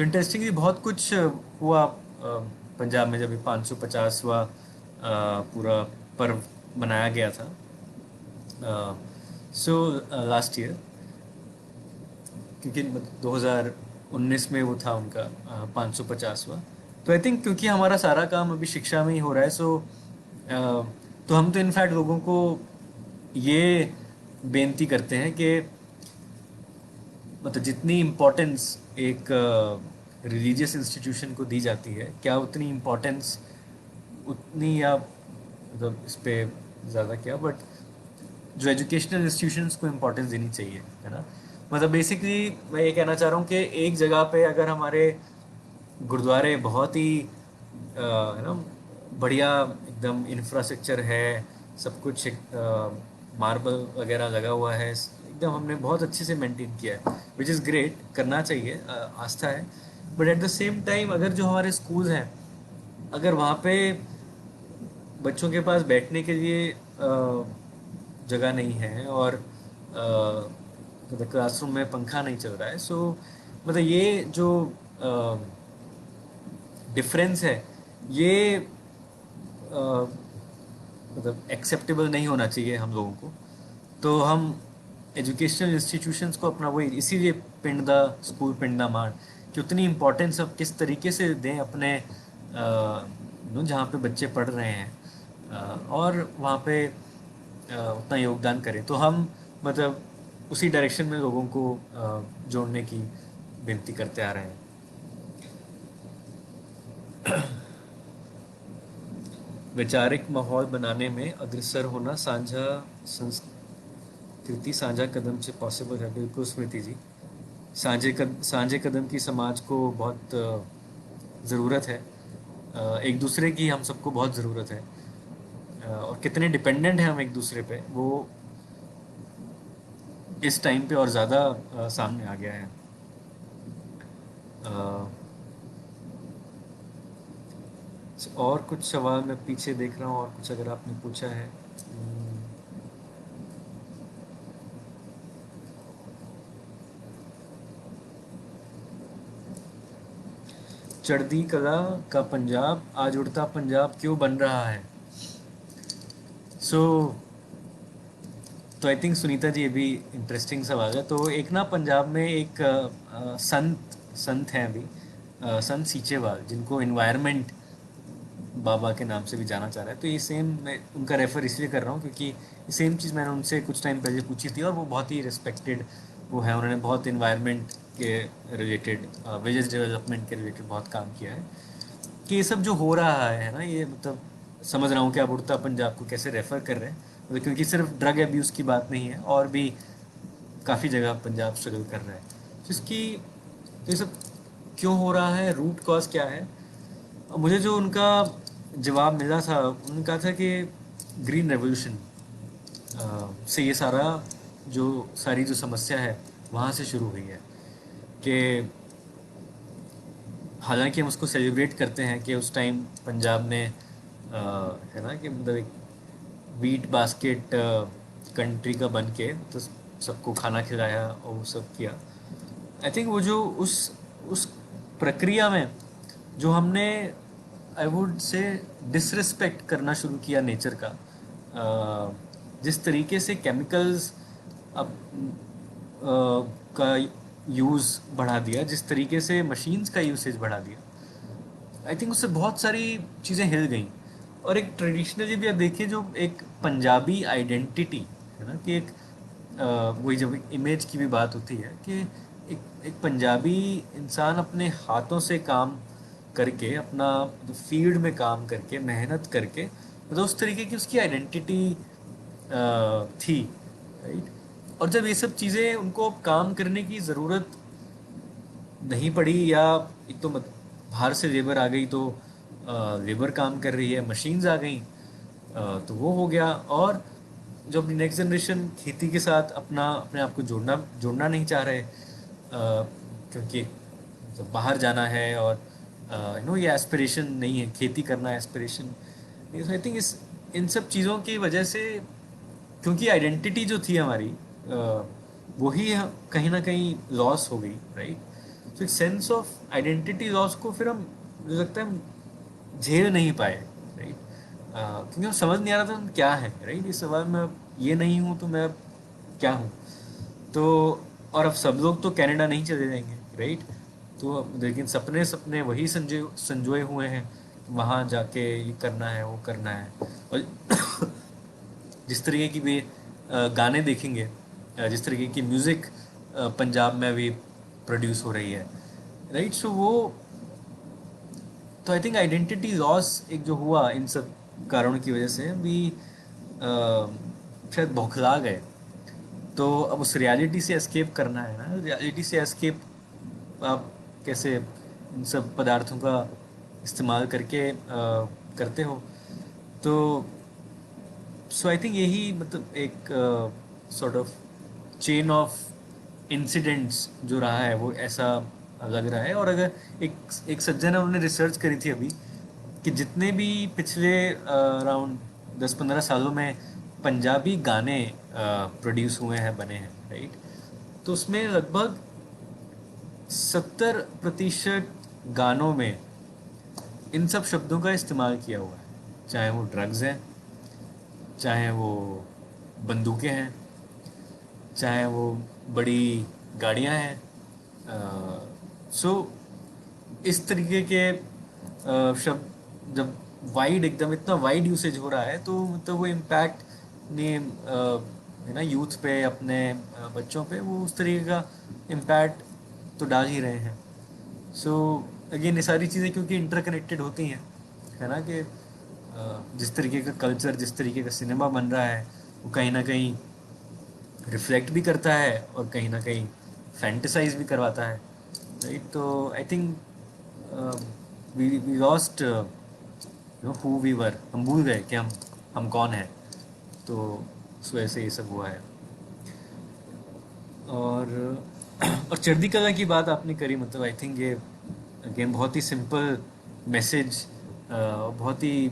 इंटरेस्टिंगली बहुत कुछ हुआ पंजाब में जब ये 550वां पूरा पर्व मनाया गया था। सो लास्ट ईयर, क्योंकि 2019 में वो था उनका 550वां। तो आई थिंक क्योंकि हमारा सारा काम अभी शिक्षा में ही हो रहा है, सो तो हम तो इनफैक्ट लोगों को ये बेनती करते हैं कि मतलब जितनी इम्पोर्टेंस एक रिलीजियस इंस्टीट्यूशन को दी जाती है, क्या उतनी इम्पोर्टेंस उतनी, या मतलब इस पे ज़्यादा क्या, बट जो एजुकेशनल इंस्टीट्यूशंस को इम्पोर्टेंस देनी चाहिए, है ना। मतलब बेसिकली मैं ये कहना चाह रहा हूँ कि एक जगह पे अगर हमारे गुरुद्वारे बहुत ही है ना बढ़िया एकदम इंफ्रास्ट्रक्चर है, सब कुछ मार्बल वगैरह लगा हुआ है, एकदम हमने बहुत अच्छे से मेंटेन किया है, विच इज़ ग्रेट, करना चाहिए, आस्था है। But at the same time अगर जो हमारे स्कूल्स हैं, अगर वहाँ पे बच्चों के पास बैठने के लिए जगह नहीं है, और मतलब क्लासरूम में पंखा नहीं चल रहा है, सो मतलब ये जो डिफरेंस है, ये मतलब एक्सेप्टेबल नहीं होना चाहिए हम लोगों को। तो हम एजुकेशनल इंस्टीट्यूशंस को अपना वही, इसीलिए पिंड दा स्कूल पिंड दा मान, कि उतनी इम्पोर्टेंस अब किस तरीके से दें अपने जहाँ पे बच्चे पढ़ रहे हैं, और वहाँ पे उतना योगदान करें। तो हम मतलब उसी डायरेक्शन में लोगों को जोड़ने की विनती करते आ रहे हैं। वैचारिक माहौल बनाने में अग्रसर होना साझा संस्कृति साझा कदम से पॉसिबल है। बिल्कुल स्मृति जी, साझे कदम की समाज को बहुत ज़रूरत है। एक दूसरे की हम सबको बहुत ज़रूरत है, और कितने डिपेंडेंट हैं हम एक दूसरे पे, वो इस टाइम पे और ज़्यादा सामने आ गया है। अ, और कुछ सवाल मैं पीछे देख रहा हूँ, और कुछ अगर आपने पूछा है। चढ़ती कला का पंजाब आज उड़ता पंजाब क्यों बन रहा है? सो तो आई थिंक सुनीता जी, ये भी इंटरेस्टिंग सवाल है। तो एक ना पंजाब में एक संत हैं अभी, संत सीचेवाल, जिनको इन्वायरमेंट बाबा के नाम से भी जाना चाह रहा है। तो ये सेम, मैं उनका रेफ़र इसलिए कर रहा हूँ क्योंकि ये सेम चीज़ मैंने उनसे कुछ टाइम पहले पूछी थी, और वो बहुत ही रिस्पेक्टेड वो है। उन्होंने बहुत इन्वायरमेंट के रिलेटेड, विलेज डेवलपमेंट के रिलेटेड बहुत काम किया है। कि ये सब जो हो रहा है ना, ये मतलब समझ रहा हूँ कि आप उड़ता पंजाब को कैसे रेफ़र कर रहे हैं, मतलब क्योंकि सिर्फ ड्रग एब्यूज़ की बात नहीं है, और भी काफ़ी जगह पंजाब स्ट्रगल कर रहा है। तो इसकी, तो ये सब क्यों हो रहा है, रूट कॉज क्या है? मुझे जो उनका जवाब मिला था, उन्होंने कहा था कि ग्रीन रेवोल्यूशन से ये सारी जो समस्या है वहाँ से शुरू हुई है। कि हालांकि हम उसको सेलिब्रेट करते हैं कि उस टाइम पंजाब ने है ना, कि मतलब एक वीट बास्केट कंट्री का बन के तो सबको खाना खिलाया और वो सब किया। आई थिंक वो जो उस प्रक्रिया में जो हमने, आई वुड से, डिसरिस्पेक्ट करना शुरू किया नेचर का, जिस तरीके से केमिकल्स अब का यूज़ बढ़ा दिया, जिस तरीके से मशीन्स का यूसेज बढ़ा दिया, आई थिंक उससे बहुत सारी चीज़ें हिल गई। और एक ट्रेडिशनली भी आप देखिए, जो एक पंजाबी आइडेंटिटी है ना, कि एक वही जब इमेज की भी बात होती है कि एक पंजाबी इंसान अपने हाथों से काम करके, अपना फील्ड में काम करके, मेहनत करके, मतलब उस तरीके की उसकी आइडेंटिटी थी, राइट। और जब ये सब चीज़ें उनको काम करने की ज़रूरत नहीं पड़ी, या एक तो बाहर से लेबर आ गई, तो लेबर काम कर रही है, मशीन्स आ गई, तो वो हो गया। और जो अपनी नेक्स्ट जनरेशन खेती के साथ अपने आप को जोड़ना नहीं चाह रहे, क्योंकि जब बाहर जाना है, और ये एस्पिरेशन नहीं है, खेती करना एस्पिरेशन। आई थिंक इन सब चीज़ों की वजह से, क्योंकि आइडेंटिटी जो थी हमारी, वही कहीं ना कहीं लॉस हो गई, राइट? तो एक सेंस ऑफ आइडेंटिटी लॉस को फिर हम, मुझे लगता है, हम झेल नहीं पाए, राइट? क्योंकि हम समझ नहीं आ रहा था हम क्या है, राइट? इस सवाल में अब ये नहीं हूँ तो मैं अब क्या हूँ? तो और अब सब लोग तो कनाडा नहीं चले जाएंगे, राइट? तो लेकिन सपने सपने वही संजोए हुए हैं, वहाँ जाके ये करना है, वो करना है। और जिस तरीके की वे गाने देखेंगे, जिस तरीके की म्यूज़िक पंजाब में भी प्रोड्यूस हो रही है, राइट? सो वो, तो आई थिंक आइडेंटिटी लॉस एक जो हुआ इन सब कारणों की वजह से भी, शायद बौखला गए। तो अब उस रियलिटी से एस्केप करना है ना, रियलिटी से एस्केप आप कैसे इन सब पदार्थों का इस्तेमाल करके करते हो? तो सो आई थिंक यही मतलब एक sort of chain of incidents जो रहा है वो ऐसा लग रहा है। और अगर एक एक सज्जन है, उन्होंने रिसर्च करी थी अभी कि जितने भी पिछले अराउंड 10-15 सालों में पंजाबी गाने प्रोड्यूस हुए हैं, बने हैं, राइट? तो उसमें लगभग 70% गानों में इन सब शब्दों का इस्तेमाल किया हुआ है, चाहे वो ड्रग्स हैं, चाहे वो बंदूकें हैं, चाहे वो बड़ी गाड़ियां हैं। सो इस तरीके के शब्द जब वाइड, एकदम इतना वाइड यूसेज हो रहा है, तो मतलब वो इम्पैक्ट ने है ना यूथ पे, अपने बच्चों पे, वो उस तरीके का इम्पैक्ट तो डाल ही रहे हैं। सो अगेन ये सारी चीज़ें क्योंकि इंटरकनेक्टेड होती हैं, है ना, कि जिस तरीके का कल्चर, जिस तरीके का सिनेमा बन रहा है, वो कहीं ना कहीं रिफ्लेक्ट भी करता है और कहीं ना कहीं फैंटिसाइज भी करवाता है, राइट? तो I think we lost who we were, हम भूल गए कि हम कौन हैं। तो उस वजह से ये सब हुआ है। और और चढ़ती कला की बात आपने करी, मतलब आई थिंक ये अगेन बहुत ही सिंपल मैसेज, बहुत ही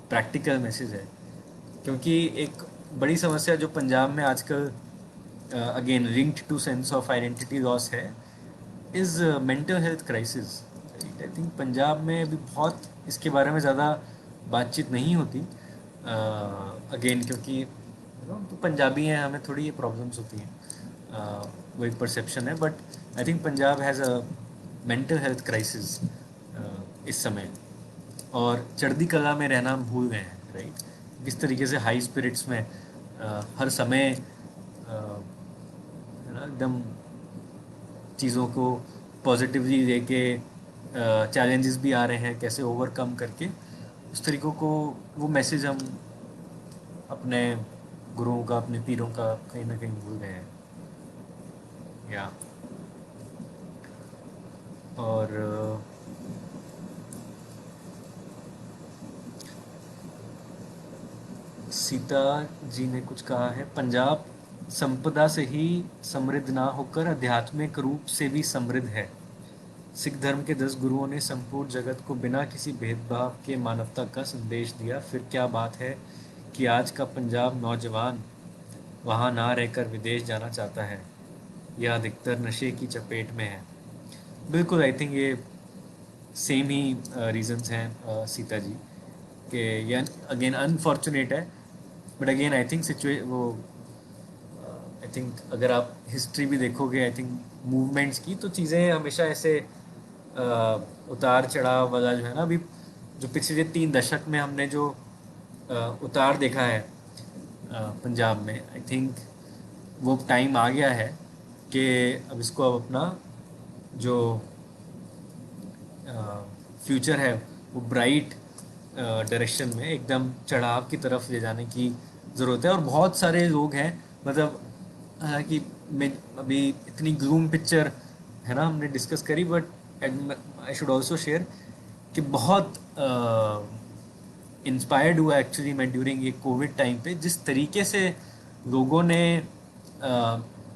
प्रैक्टिकल मैसेज है। क्योंकि एक बड़ी समस्या जो पंजाब में आजकल again linked to sense of identity loss है, is mental health crisis. I think Punjab में अभी बहुत इसके बारे में ज़्यादा बातचीत नहीं होती, अगेन क्योंकि तो पंजाबी हैं, हमें थोड़ी ये प्रॉब्लम्स होती हैं, वो एक परसेप्शन है। But I think Punjab has a mental health crisis इस समय। और चढ़ती कला में रहना हम भूल गए हैं, राइट? किस तरीके से हाई स्पिरिट्स में हर समय है ना, एकदम चीज़ों को पॉजिटिवली लेके, चैलेंजेस भी आ रहे हैं, कैसे ओवरकम करके उस तरीक़ों को, वो मैसेज हम अपने गुरुओं का, अपने पीरों का कहीं ना कहीं भूल गए हैं, या और सीता जी ने कुछ कहा है, पंजाब संपदा से ही समृद्ध ना होकर आध्यात्मिक रूप से भी समृद्ध है। सिख धर्म के 10 गुरुओं ने संपूर्ण जगत को बिना किसी भेदभाव के मानवता का संदेश दिया। फिर क्या बात है कि आज का पंजाब नौजवान वहाँ ना रहकर विदेश जाना चाहता है, या अधिकतर नशे की चपेट में है। बिल्कुल, आई थिंक ये सेम ही रीजंस हैं, सीता जी, कि ये अगेन अनफॉर्चुनेट है। बट अगेन आई थिंक वो आई थिंक अगर आप हिस्ट्री भी देखोगे, आई थिंक मूवमेंट्स की, तो चीज़ें हमेशा ऐसे उतार चढ़ाव वाला जो है ना, अभी जो पिछले 3 दशक में हमने जो उतार देखा है पंजाब में, आई थिंक वो टाइम आ गया है कि अब इसको अब अपना जो फ्यूचर है वो ब्राइट डायरेक्शन में, एकदम चढ़ाव की तरफ ले जाने की ज़रूरत है। और बहुत सारे लोग हैं, मतलब हालांकि मैं अभी इतनी ग्लूम पिक्चर है ना हमने डिस्कस करी, but I should also share कि बहुत इंस्पायर्ड हुआ एक्चुअली मैं ड्यूरिंग ये कोविड टाइम पे, जिस तरीके से लोगों ने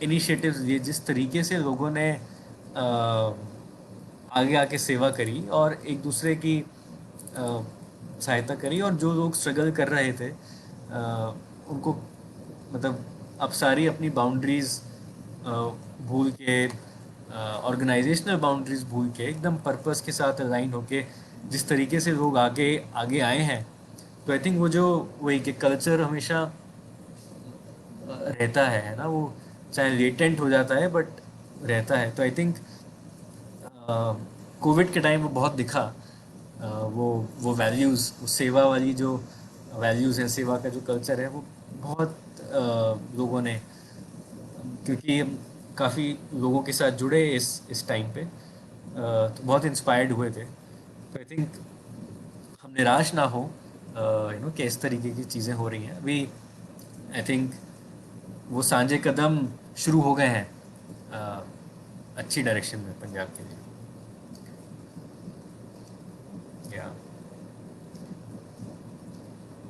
इनिशिएटिव्स लिए, जिस तरीके से लोगों ने आगे आके सेवा करी और एक दूसरे की सहायता करी, और जो लोग स्ट्रगल कर रहे थे उनको मतलब अब सारी अपनी बाउंड्रीज भूल के, ऑर्गेनाइजेशनल बाउंड्रीज भूल के, एकदम पर्पस के साथ अलाइन होके जिस तरीके से लोग आगे आगे आए हैं, तो आई थिंक वो जो वही कि कल्चर हमेशा रहता है ना, वो चाहे लेटेंट हो जाता है बट रहता है। तो आई थिंक कोविड के टाइम वो बहुत दिखा, वो वैल्यूज़, वो सेवा वाली जो वैल्यूज़ हैं, सेवा का जो कल्चर है, वो बहुत लोगों ने, क्योंकि हम काफ़ी लोगों के साथ जुड़े इस टाइम पे, तो बहुत इंस्पायर्ड हुए थे। तो आई थिंक हम निराश ना हो, कि इस तरीके की चीज़ें हो रही हैं अभी। आई थिंक वो सांझे कदम शुरू हो गए हैं अ, अच्छी डायरेक्शन में पंजाब के लिए। या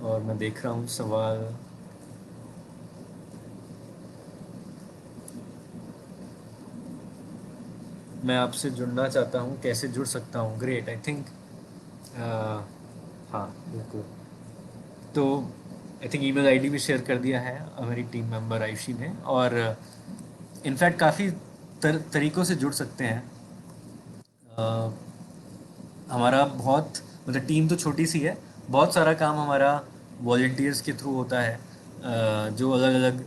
और मैं देख रहा हूँ सवाल। मैं आपसे जुड़ना चाहता हूँ, कैसे जुड़ सकता हूँ? ग्रेट, आई थिंक हाँ बिल्कुल। तो आई थिंक ईमेल आईडी भी शेयर कर दिया है हमारी टीम मेंबर आयुषी ने, और इनफैक्ट काफ़ी तरीक़ों से जुड़ सकते हैं। अ, हमारा बहुत, मतलब टीम तो छोटी सी है, बहुत सारा काम हमारा वॉलेंटियर्स के थ्रू होता है, जो अलग अलग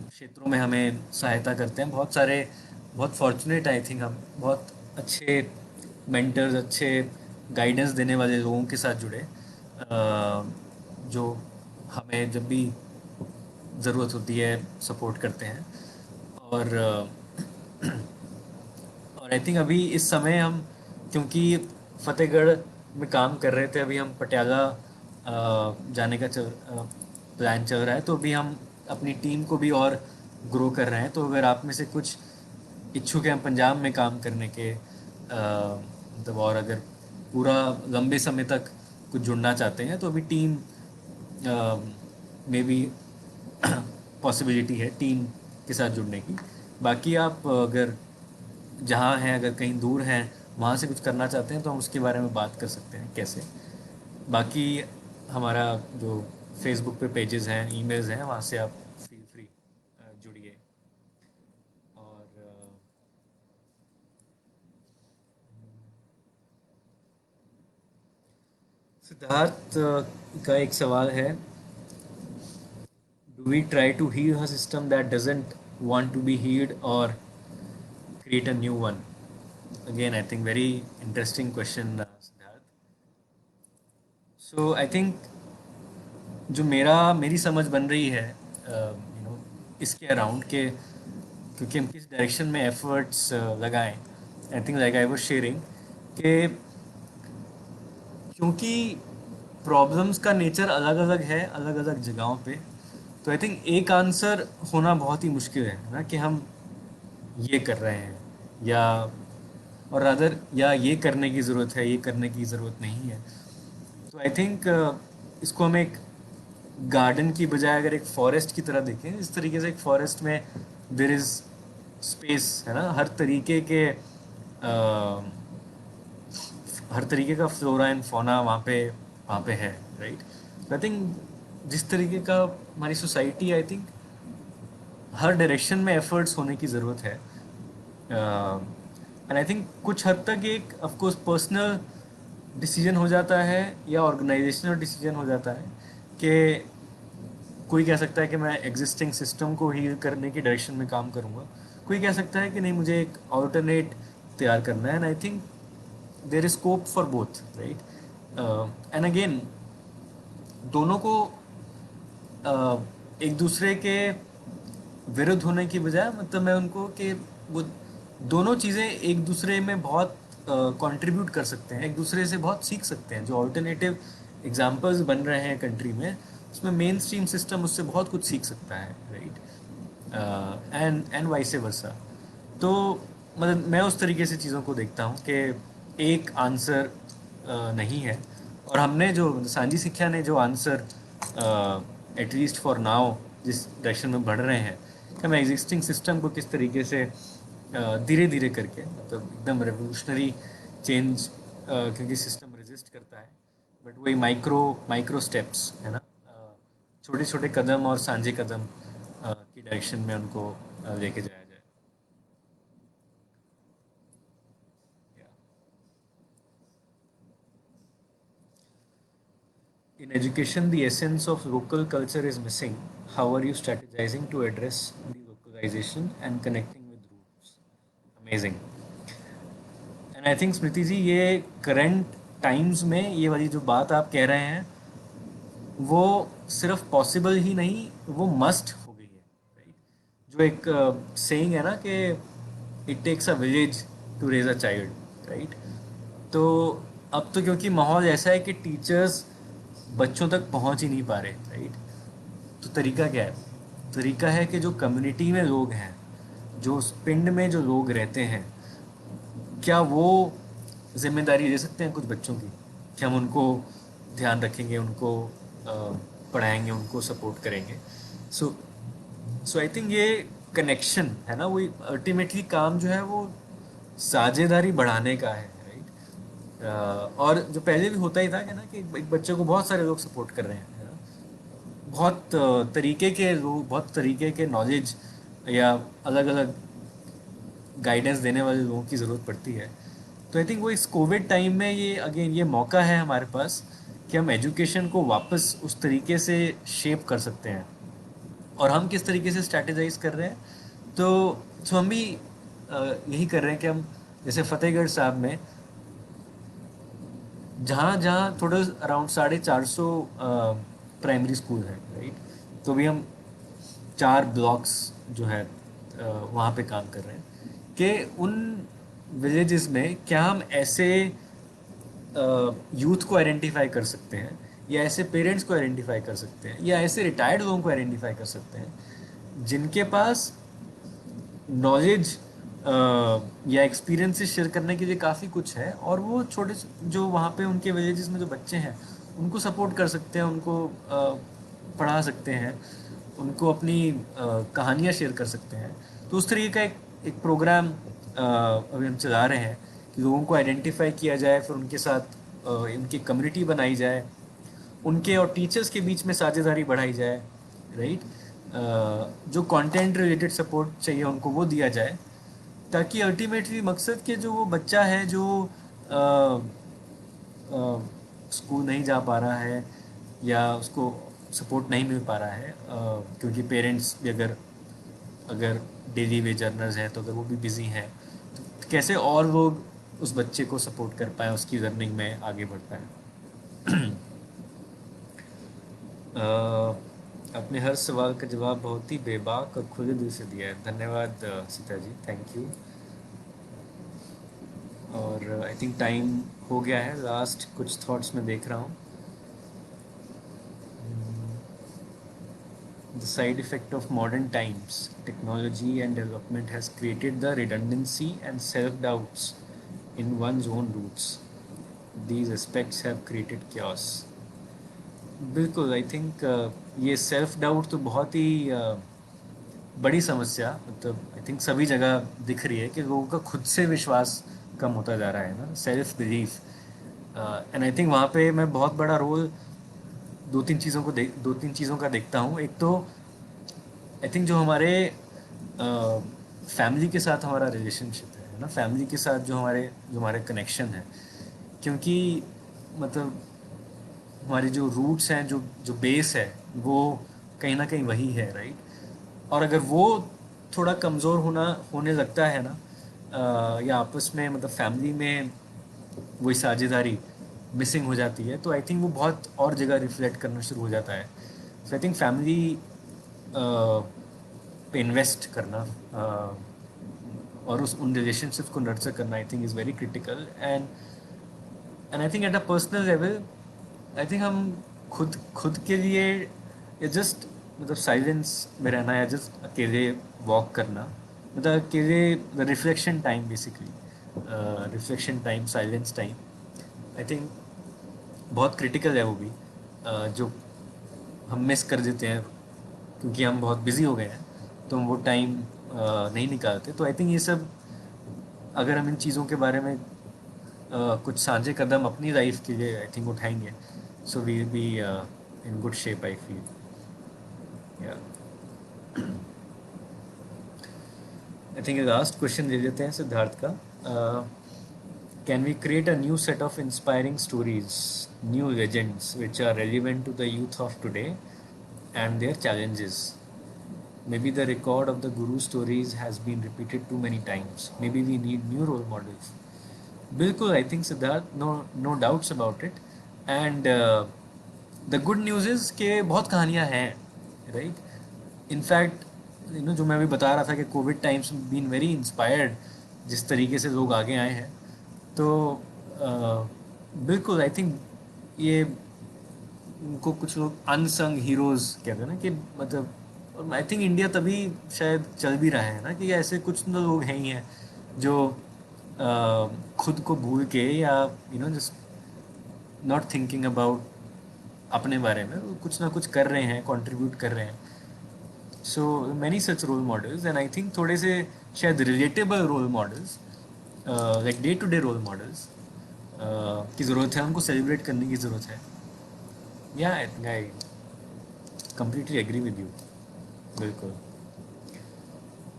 क्षेत्रों में हमें सहायता करते हैं। बहुत सारे, बहुत फॉर्चुनेट आई थिंक हम, बहुत अच्छे मेंटर्स, अच्छे गाइडेंस देने वाले लोगों के साथ जुड़े, जो हमें जब भी ज़रूरत होती है सपोर्ट करते हैं। और और आई थिंक अभी इस समय हम, क्योंकि फतेहगढ़ में काम कर रहे थे, अभी हम पटियाला जाने का प्लान चल रहा है, तो अभी हम अपनी टीम को भी और ग्रो कर रहे हैं। तो अगर आप में से कुछ इच्छुक हैं पंजाब में काम करने के, मतलब, और अगर पूरा लंबे समय तक कुछ जुड़ना चाहते हैं, तो अभी टीम में भी पॉसिबिलिटी है टीम के साथ जुड़ने की। बाकी आप अगर जहाँ हैं, अगर कहीं दूर हैं, वहाँ से कुछ करना चाहते हैं, तो हम उसके बारे में बात कर सकते हैं कैसे। बाकी हमारा जो फेसबुक पे पेजेस हैं, ईमेल्स हैं, वहाँ से आप फील फ्री जुड़िए। और सिद्धार्थ का एक सवाल है, do we try to heal a system that doesn't want to be healed और create a new one? Again, I think very interesting question, Siddharth. So I think जो मेरी समझ बन रही है, इसके अराउंड के, क्योंकि हम किस डायरेक्शन में एफर्ट्स लगाएं, I think like I was sharing कि क्योंकि प्रॉब्लम्स का नेचर अलग अलग है अलग अलग जगहों पे, तो आई थिंक एक आंसर होना बहुत ही मुश्किल है ना, कि हम ये कर रहे हैं, या और अदर, या ये करने की ज़रूरत है, ये करने की ज़रूरत नहीं है। तो आई थिंक इसको हम एक गार्डन की बजाय अगर एक फॉरेस्ट की तरह देखें, इस तरीके से एक फॉरेस्ट में देर इज़ स्पेस, है ना, हर तरीके का फ्लोरा एंड फौना वहाँ पे है, राइट। आई थिंक जिस तरीके का हमारी society, I think her direction में एफर्ट्स होने की ज़रूरत है। एंड आई थिंक कुछ हद तक एक ऑफ कोर्स पर्सनल डिसीजन हो जाता है, या ऑर्गेनाइजेशनल डिसीजन हो जाता है, कि कोई कह सकता है कि मैं एग्जिस्टिंग सिस्टम को हील करने की डायरेक्शन में काम करूँगा, कोई कह सकता है कि नहीं, मुझे एक ऑल्टरनेट तैयार करना है। And I think there is scope for both, right. And again दोनों को एक दूसरे के विरुद्ध होने की बजाय, मतलब मैं उनको, कि वो दोनों चीज़ें एक दूसरे में बहुत कंट्रीब्यूट कर सकते हैं, एक दूसरे से बहुत सीख सकते हैं। जो ऑल्टरनेटिव एग्जांपल्स बन रहे हैं कंट्री में, उसमें मेन स्ट्रीम सिस्टम उससे बहुत कुछ सीख सकता है, राइट। And vice versa. तो मतलब मैं उस तरीके से चीज़ों को देखता हूँ कि एक आंसर नहीं है, और हमने जो सांझी शिक्षा ने जो आंसर एटलीस्ट फॉर नाउ जिस डायरेक्शन में बढ़ रहे हैं, कि हम एग्जिस्टिंग सिस्टम को किस तरीके से धीरे धीरे करके, मतलब एकदम रेवोल्यूशनरी चेंज, क्योंकि सिस्टम रेजिस्ट करता है, बट वही माइक्रो माइक्रो स्टेप्स, है ना, छोटे छोटे कदम और सांझे कदम की डायरेक्शन में उनको लेके जाया जाए। In education, the essence of local culture is missing. How are you strategizing to address the localization and connecting with roots? Amazing. And I think Smriti ji, ये करंट टाइम्स में ये वाली जो बात आप कह रहे हैं, वो सिर्फ पॉसिबल ही नहीं, वो मस्ट हो गई है, राइट? जो एक सेइंग है ना कि it takes a village to raise a child, right? तो अब तो क्योंकि माहौल ऐसा है कि टीचर्स बच्चों तक पहुंच ही नहीं पा रहे, राइट? तो तरीका क्या है? तरीका है कि जो कम्युनिटी में लोग हैं, जो उस पिंड में जो लोग रहते हैं, क्या वो जिम्मेदारी ले सकते हैं कुछ बच्चों की, कि हम उनको ध्यान रखेंगे, उनको पढ़ाएंगे, उनको सपोर्ट करेंगे। सो सो आई थिंक ये कनेक्शन है ना, वो अल्टीमेटली काम जो है वो साझेदारी बढ़ाने का है, राइट? और जो पहले भी होता ही था कि ना, कि एक बच्चे को बहुत सारे लोग सपोर्ट कर रहे हैं, है ना? बहुत तरीके के लोग, बहुत तरीके के नॉलेज या अलग अलग गाइडेंस देने वाले लोगों की ज़रूरत पड़ती है। तो आई थिंक वो इस कोविड टाइम में ये अगेन ये मौका है हमारे पास कि हम एजुकेशन को वापस उस तरीके से शेप कर सकते हैं। और हम किस तरीके से स्ट्रैटेजाइज कर रहे हैं, तो हम भी यही कर रहे हैं कि हम जैसे फतेहगढ़ साहब में, जहाँ जहाँ थोड़े अराउंड 450 प्राइमरी स्कूल हैं, राइट? तो भी हम 4 ब्लॉक्स जो है वहाँ पे काम कर रहे हैं कि उन विलेजेस में क्या हम ऐसे यूथ को आइडेंटिफाई कर सकते हैं, या ऐसे पेरेंट्स को आइडेंटिफाई कर सकते हैं, या ऐसे रिटायर्ड लोगों को आइडेंटिफाई कर सकते हैं जिनके पास नॉलेज या एक्सपीरियंसेस शेयर करने के लिए काफ़ी कुछ है, और वो छोटे जो वहाँ पे उनके विलेजेस में जो बच्चे हैं उनको सपोर्ट कर सकते हैं, उनको पढ़ा सकते हैं, उनको अपनी कहानियाँ शेयर कर सकते हैं। तो उस तरीके का एक प्रोग्राम अभी हम चला रहे हैं कि लोगों को आइडेंटिफाई किया जाए, फिर उनके साथ उनकी कम्युनिटी बनाई जाए, उनके और टीचर्स के बीच में साझेदारी बढ़ाई जाए, राइट? जो कंटेंट रिलेटेड सपोर्ट चाहिए उनको वो दिया जाए, ताकि अल्टीमेटली मकसद के जो वो बच्चा है जो स्कूल नहीं जा पा रहा है या उसको सपोर्ट नहीं मिल पा रहा है, क्योंकि पेरेंट्स भी अगर अगर डेली वेज अर्नर्स हैं, तो अगर वो भी बिज़ी हैं, तो कैसे और लोग उस बच्चे को सपोर्ट कर पाएँ, उसकी लर्निंग में आगे बढ़ पाएँ। आपने हर सवाल का जवाब बहुत ही बेबाक और खुले दिल से दिया है। धन्यवाद सीता जी, थैंक यू। और आई थिंक टाइम हो गया है, लास्ट कुछ थॉट्स मैं देख रहा हूँ। The side effect of modern times, technology and development has created the redundancy and self-doubts in one's own roots. These aspects have created chaos. बिल्कुल, आई थिंक ये सेल्फ डाउट तो बहुत ही बड़ी समस्या, मतलब आई थिंक सभी जगह दिख रही है कि लोगों का खुद से विश्वास कम होता जा रहा है ना, self belief. And I think वहाँ पे मैं बहुत बड़ा रोल दो तीन चीज़ों का देखता हूँ। एक तो आई थिंक जो हमारे फैमिली के साथ हमारा रिलेशनशिप है ना, फैमिली के साथ जो हमारे कनेक्शन है, क्योंकि मतलब हमारे जो रूट्स हैं, जो बेस है, वो कहीं ना कहीं वही है, राइट? और अगर वो थोड़ा कमज़ोर होने लगता है ना, या आपस में मतलब फैमिली में वही साझेदारी मिसिंग हो जाती है, तो आई थिंक वो बहुत और जगह रिफ्लेक्ट करना शुरू हो जाता है। सो आई थिंक फैमिली पे इन्वेस्ट करना और उन रिलेशनशिप्स को नर्चर करना I think is very critical. And I think at a personal level, I think हम खुद के लिए, या जस्ट मतलब साइलेंस में रहना, या जस्ट अकेले वॉक करना, मतलब अकेले reflection time basically, reflection time, silence time, I think बहुत क्रिटिकल है वो भी, जो हम मिस कर देते हैं क्योंकि हम बहुत बिजी हो गए हैं, तो हम वो टाइम नहीं निकालते। तो आई थिंक ये सब, अगर हम इन चीज़ों के बारे में कुछ साझे कदम अपनी लाइफ के लिए आई थिंक उठाएंगे, so we be in good shape I feel. या आई थिंक लास्ट क्वेश्चन ले लेते हैं सिद्धार्थ का. Can we create a new set of inspiring stories, new legends which are relevant to the youth of today and their challenges? Maybe the record of the Guru stories has been repeated too many times. Maybe we need new role models. बिल्कुल, I think Siddharth, no no doubts about it. And the good news is कि बहुत कहानियाँ हैं, right. In fact जो मैं अभी बता रहा था कि covid times been very inspired, जिस तरीके से लोग आगे आए हैं. तो बिल्कुल आई थिंक ये उनको कुछ लोग अनसंग हीरोज़ कहते हैं ना, कि मतलब आई थिंक इंडिया तभी शायद चल भी रहा है ना, कि ऐसे कुछ तो लोग हैं ही हैं जो खुद को भूल के, या जस्ट नॉट थिंकिंग अबाउट अपने बारे में, वो कुछ ना कुछ कर रहे हैं, कंट्रीब्यूट कर रहे हैं. So many such role models, and I think थोड़े से शायद relatable role models, like day to day role models की ज़रूरत है, उनको सेलिब्रेट करने की ज़रूरत है. Yeah I completely agree with you. बिल्कुल.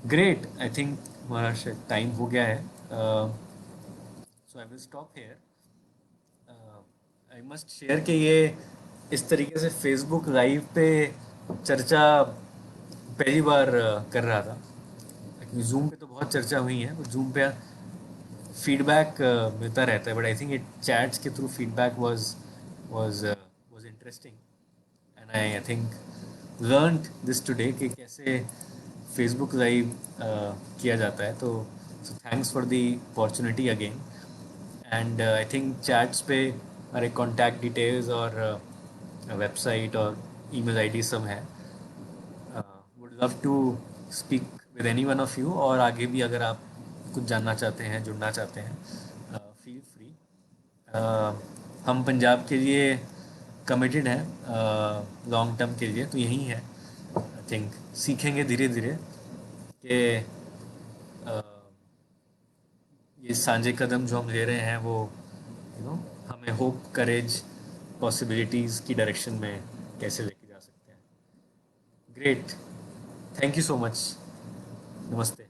ग्रेट. आई थिंक हमारा शायद टाइम हो गया है. So I will stop here. I must share कि ये इस तरीके से फेसबुक लाइव पे चर्चा पहली बार कर रहा था. जूम पे तो बहुत चर्चा हुई है, तो जूम पे फीडबैक मिलता रहता है, but I think it chats के through feedback was interesting. And I think learned this today कि कैसे फेसबुक लाइव किया जाता है. तो thanks for the opportunity again. And I think chats पे हमारे कॉन्टैक्ट डिटेल्स और वेबसाइट और ईमेल आईडी सब है. Would love to speak with any one of you, और आगे भी अगर आप कुछ जानना चाहते हैं, जुड़ना चाहते हैं, फील फ्री. हम पंजाब के लिए कमिटेड हैं लॉन्ग टर्म के लिए, तो यही है. आई थिंक सीखेंगे धीरे धीरे कि ये सांझे कदम जो हम ले रहे हैं वो हमें होप, करेज, पॉसिबिलिटीज़ की डायरेक्शन में कैसे लेके जा सकते हैं. Great. Thank you so much. नमस्ते.